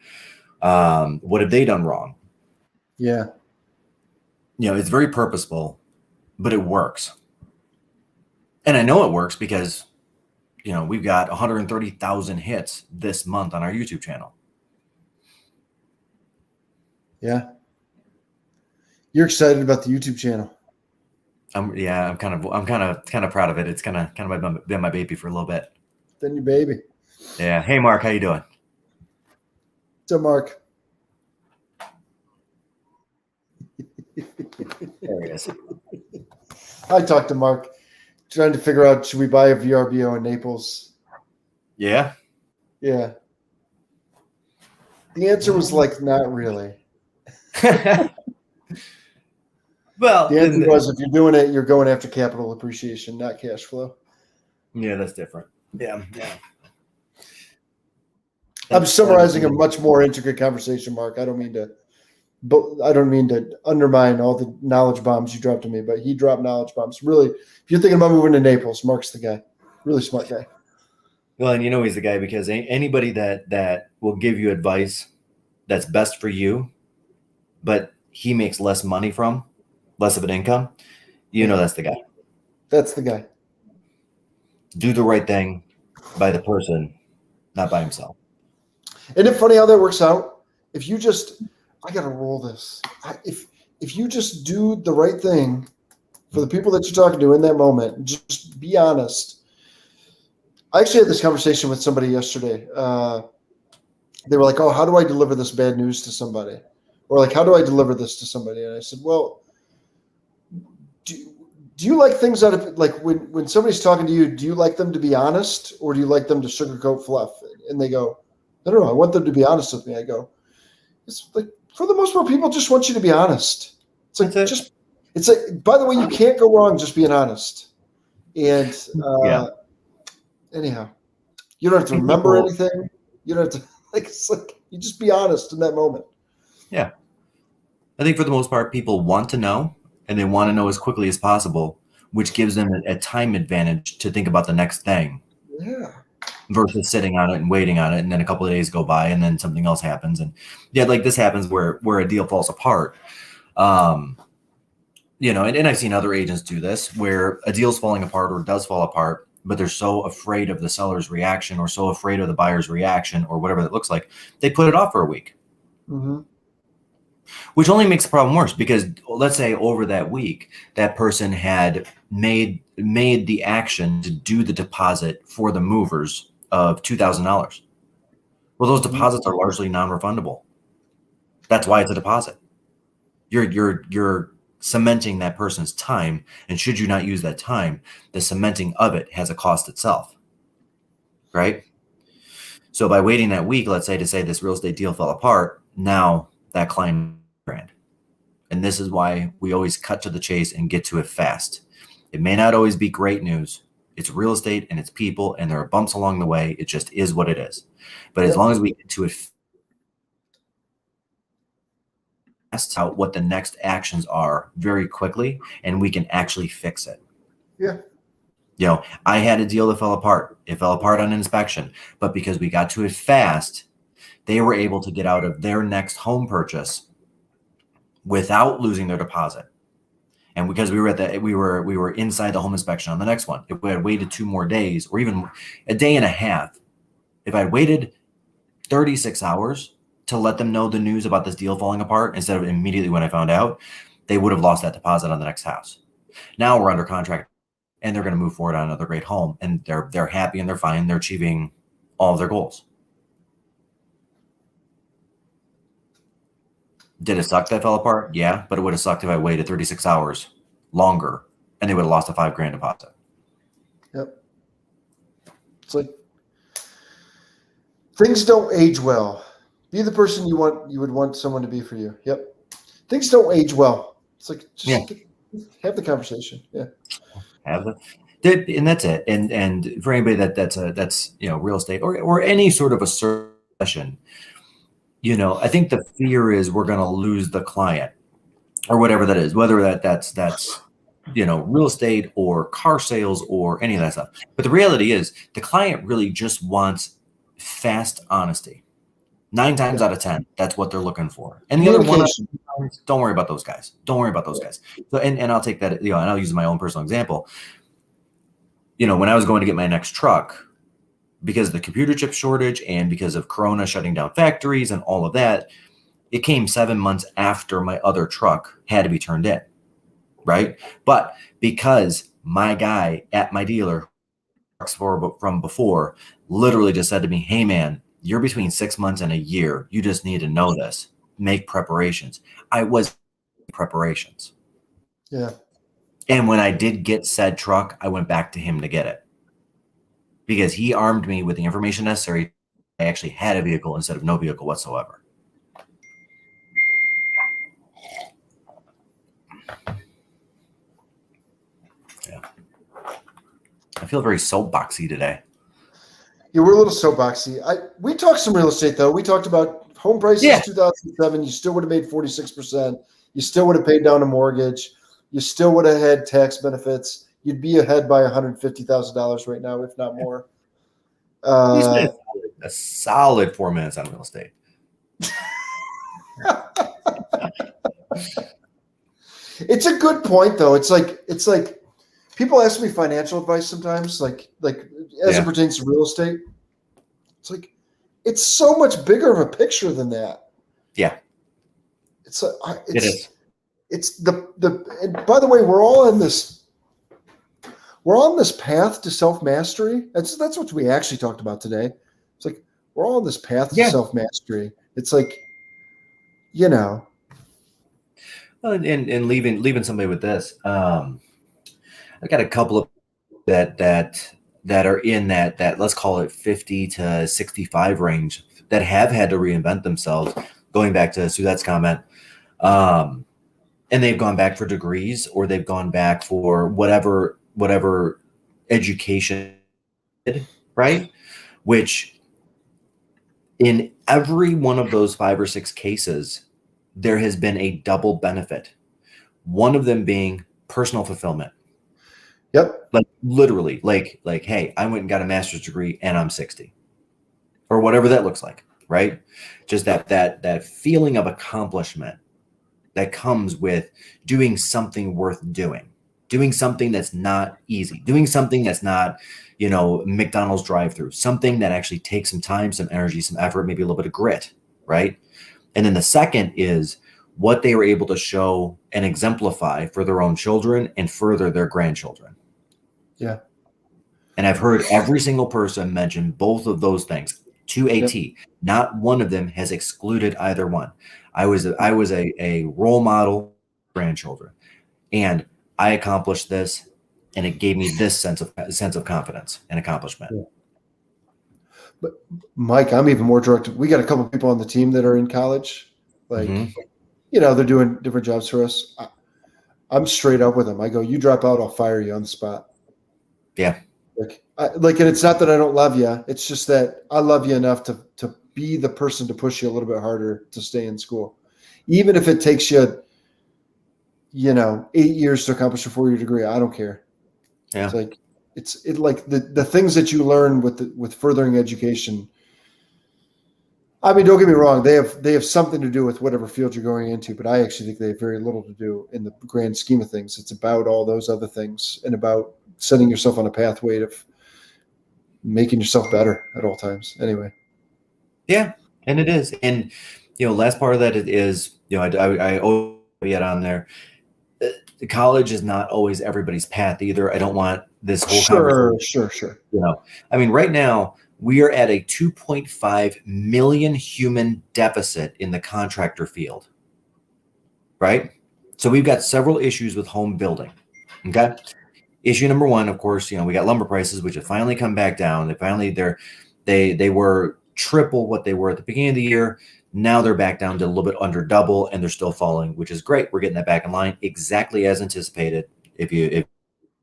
What have they done wrong? Yeah. It's very purposeful, but it works. And I know it works because, we've got 130,000 hits this month on our YouTube channel. Yeah. You're excited about the YouTube channel. I'm kind of proud of it. It's kind of been my baby for a little bit. Then your baby. Yeah. Hey, Mark, how you doing? So, Mark. There he is. I talked to Mark, trying to figure out, should we buy a VRBO in Naples? Yeah. Yeah. The answer was not really. Well, the answer was, if you're doing it, you're going after capital appreciation, not cash flow. Yeah, that's different. Yeah. I'm summarizing a much more intricate conversation, Mark. I don't mean to undermine all the knowledge bombs you dropped to me, but he dropped knowledge bombs. Really, if you're thinking about moving to Naples, Mark's the guy. Really smart guy. Well, and he's the guy because anybody that will give you advice that's best for you, but he makes less money from, less of an income, that's the guy. That's the guy. Do the right thing by the person, not by himself. Isn't it funny how that works out? If you just, I got to roll this. If you just do the right thing for the people that you're talking to in that moment, just be honest. I actually had this conversation with somebody yesterday. They were like, "Oh, how do I deliver this bad news to somebody?" Or like, "How do I deliver this to somebody?" And I said, "Well, do you like things out of like when somebody's talking to you, do you like them to be honest or do you like them to sugarcoat fluff?" And they go, "No, I want them to be honest with me." I go, "It's like for the most part, people just want you to be honest." It's like it's like, by the way, you can't go wrong just being honest. And anyhow, you don't have to remember anything. You don't have to it's like you just be honest in that moment. Yeah. I think for the most part, people want to know, and they want to know as quickly as possible, which gives them a time advantage to think about the next thing. Yeah. Versus sitting on it and waiting on it, and then a couple of days go by, and then something else happens, and like this happens where a deal falls apart. And I've seen other agents do this where a deal's falling apart or does fall apart, but they're so afraid of the seller's reaction or so afraid of the buyer's reaction or whatever that looks like, they put it off for a week. Mm-hmm. Which only makes the problem worse because let's say over that week, that person had made the action to do the deposit for the movers of $2,000. Well, those deposits are largely non-refundable. That's why it's a deposit. You're cementing that person's time, and should you not use that time, the cementing of it has a cost itself, right? So by waiting that week, let's say to say this real estate deal fell apart, now that client brand. And this is why we always cut to the chase and get to it fast. It may not always be great news. It's real estate and it's people, and there are bumps along the way. It just is what it is. But as long as we get to it fast, out what the next actions are very quickly, and we can actually fix it. Yeah. I had a deal that fell apart. It fell apart on inspection, but because we got to it fast, they were able to get out of their next home purchase without losing their deposit. And because we were inside the home inspection on the next one, if we had waited 2 more days or even a day and a half, if I had waited 36 hours to let them know the news about this deal falling apart instead of immediately when I found out, they would have lost that deposit on the next house. Now we're under contract and they're going to move forward on another great home, and they're happy and they're fine. They're achieving all of their goals. Did it suck that fell apart? Yeah, but it would have sucked if I waited 36 hours longer and they would have lost a $5,000 deposit. Yep. It's like things don't age well. Be the person you would want someone to be for you. Yep. Things don't age well. It's like just have the conversation. Yeah. Have it. And that's it. And for anybody that's real estate or any sort of a session, I think the fear is we're going to lose the client or whatever that is, whether that's real estate or car sales or any of that stuff. But the reality is the client really just wants fast honesty. 9 times out of 10, that's what they're looking for. And the other one, don't worry about those guys. Don't worry about those guys. So, and I'll take that, and I'll use my own personal example. When I was going to get my next truck, because of the computer chip shortage and because of Corona shutting down factories and all of that, it came 7 months after my other truck had to be turned in, right? But because my guy at my dealer from before literally just said to me, "Hey man, you're between 6 months and a year. You just need to know this. Make preparations." I was preparations. Yeah. And when I did get said truck, I went back to him to get it. Because he armed me with the information necessary. I actually had a vehicle instead of no vehicle whatsoever. Yeah. I feel very soapboxy today. Yeah, we're a little soapboxy. We talked some real estate though. We talked about home prices 2007. You still would have made 46%. You still would have paid down a mortgage. You still would have had tax benefits. You'd be ahead by $150,000 right now, if not more. You spent a solid 4 minutes on real estate. It's a good point though. It's like people ask me financial advice sometimes, like as it pertains to real estate. It's like it's so much bigger of a picture than that. Yeah, it is. It's and by the way, we're all on this path to self-mastery. That's what we actually talked about today. It's like we're all on this path to self-mastery. It's like, you know. And leaving somebody with this. I got a couple of that are in that let's call it 50 to 65 range that have had to reinvent themselves, going back to Suzette's comment. And they've gone back for degrees, or they've gone back for whatever education, right? Which in every one of those 5 or 6 cases, there has been a double benefit. One of them being personal fulfillment. Yep. Like literally, like, hey, I went and got a master's degree and I'm 60, or whatever that looks like, right? Just that feeling of accomplishment that comes with doing something worth doing something that's not easy, doing something that's not, McDonald's drive-through, something that actually takes some time, some energy, some effort, maybe a little bit of grit, right? And then the second is what they were able to show and exemplify for their own children and further their grandchildren. Yeah. And I've heard every single person mention both of those things to a T. Not one of them has excluded either one. I was a role model for grandchildren, and I accomplished this, and it gave me this sense of confidence and accomplishment. Yeah. But Mike, I'm even more direct. We got a couple of people on the team that are in college, like, they're doing different jobs for us. I'm straight up with them. I go, you drop out, I'll fire you on the spot. Yeah. And it's not that I don't love you. It's just that I love you enough to be the person to push you a little bit harder to stay in school, even if it takes you, 8 years to accomplish a 4-year degree. I don't care. Yeah. It's like the things that you learn with furthering education. I mean, don't get me wrong. They have something to do with whatever field you're going into, but I actually think they have very little to do in the grand scheme of things. It's about all those other things and about setting yourself on a pathway of making yourself better at all times. Anyway. Yeah, and it is. And, last part of that is, I always get on there. The college is not always everybody's path either. I don't want this whole conversation. Sure. I mean, right now we are at a 2.5 million human deficit in the contractor field, right? So we've got several issues with home building. Okay. Issue number one, of course, we got lumber prices, which have finally come back down. They were triple what they were at the beginning of the year. Now they're back down to a little bit under double, and they're still falling, which is great. We're getting that back in line exactly as anticipated. If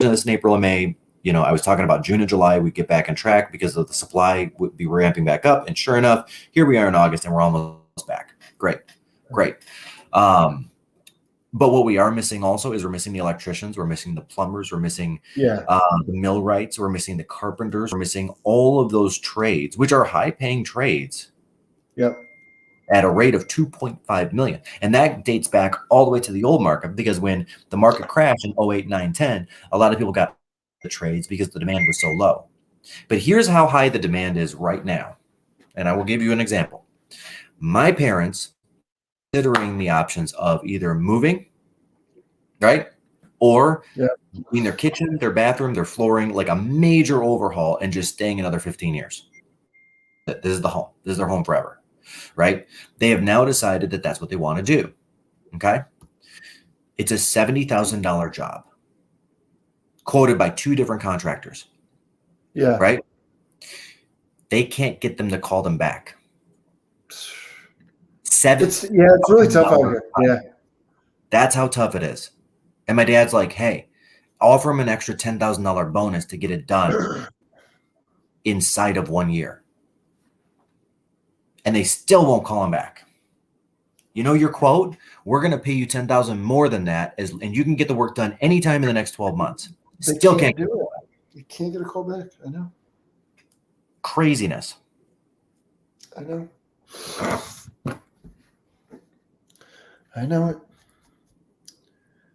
this in April and May, I was talking about June and July, we get back on track because of the supply would be ramping back up. And sure enough, here we are in August and we're almost back. Great. But what we are missing also is we're missing the electricians, we're missing the plumbers, we're missing the millwrights, we're missing the carpenters, we're missing all of those trades, which are high-paying trades. Yep. At a rate of 2.5 million. And that dates back all the way to the old market, because when the market crashed in 08, 9, 10, a lot of people got the trades because the demand was so low. But here's how high the demand is right now. And I will give you an example. My parents considering the options of either moving, right? Or in their kitchen, their bathroom, their flooring, like a major overhaul, and just staying another 15 years. This is the home. This is their home forever. Right? They have now decided that that's what they want to do. Okay. It's a $70,000 job quoted by 2 different contractors. Yeah. Right. They can't get them to call them back. It's really tough out here. Yeah. That's how tough it is. And my dad's like, hey, offer him an extra $10,000 bonus to get it done. inside of 1 year. And they still won't call him back. You know your quote? We're going to pay you $10,000 more than that, and you can get the work done anytime in the next 12 months. They Still can't can't do it. You can't get a call back. I know. Craziness. I know. I know it.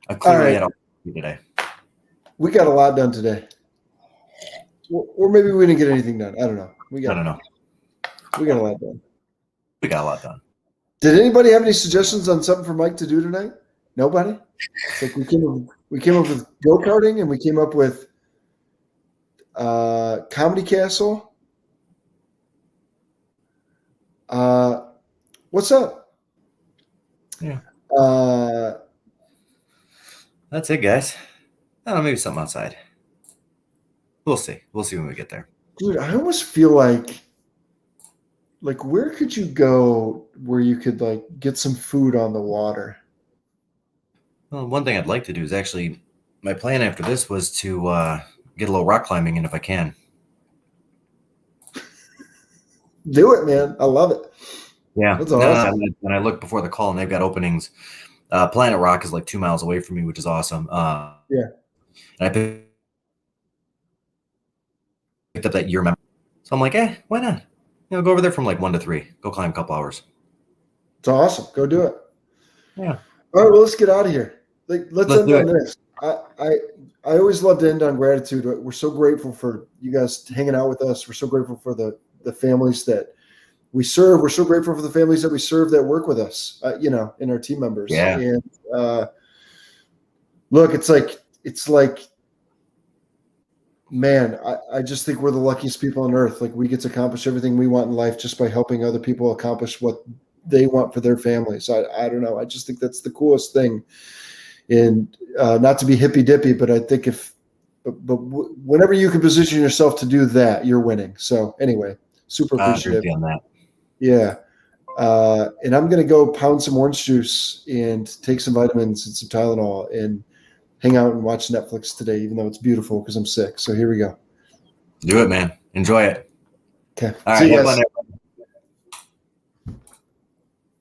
I clearly right. had a today. We got a lot done today. Or maybe we didn't get anything done. I don't know. I don't know. We got a lot done. We got a lot done. Did anybody have any suggestions on something for Mike to do tonight? Nobody? It's like we came up with go-karting, and we came up with Comedy Castle. What's up? Yeah. That's it, guys. I don't know, maybe something outside. We'll see. We'll see when we get there. Dude, I almost feel like where could you go where you could like get some food on the water? Well, one thing I'd like to do is actually, my plan after this was to get a little rock climbing in if I can. Do it, man. I love it. Yeah. That's awesome. And I looked before the call, and they've got openings. Planet Rock is like 2 miles away from me, which is awesome. Yeah. And I picked up that year member. So I'm like, why not? Go over there from like 1 to 3. Go climb a couple hours. It's awesome. Go do it. Yeah. All right, well, let's get out of here. Let's end on this. I always love to end on gratitude. We're so grateful for you guys hanging out with us. We're so grateful for the families that we serve. We're so grateful for the families that we serve that work with us, in our team members. Yeah. And look, it's like, man, I just think we're the luckiest people on earth. Like, we get to accomplish everything we want in life just by helping other people accomplish what they want for their families. I don't know. I just think that's the coolest thing. And not to be hippy dippy, but I think whenever you can position yourself to do that, you're winning. So anyway, super appreciative. On that. Yeah. And I'm going to go pound some orange juice and take some vitamins and some Tylenol and hang out and watch Netflix today, even though it's beautiful because I'm sick. So here we go. Do it, man. Enjoy it. Okay. All right.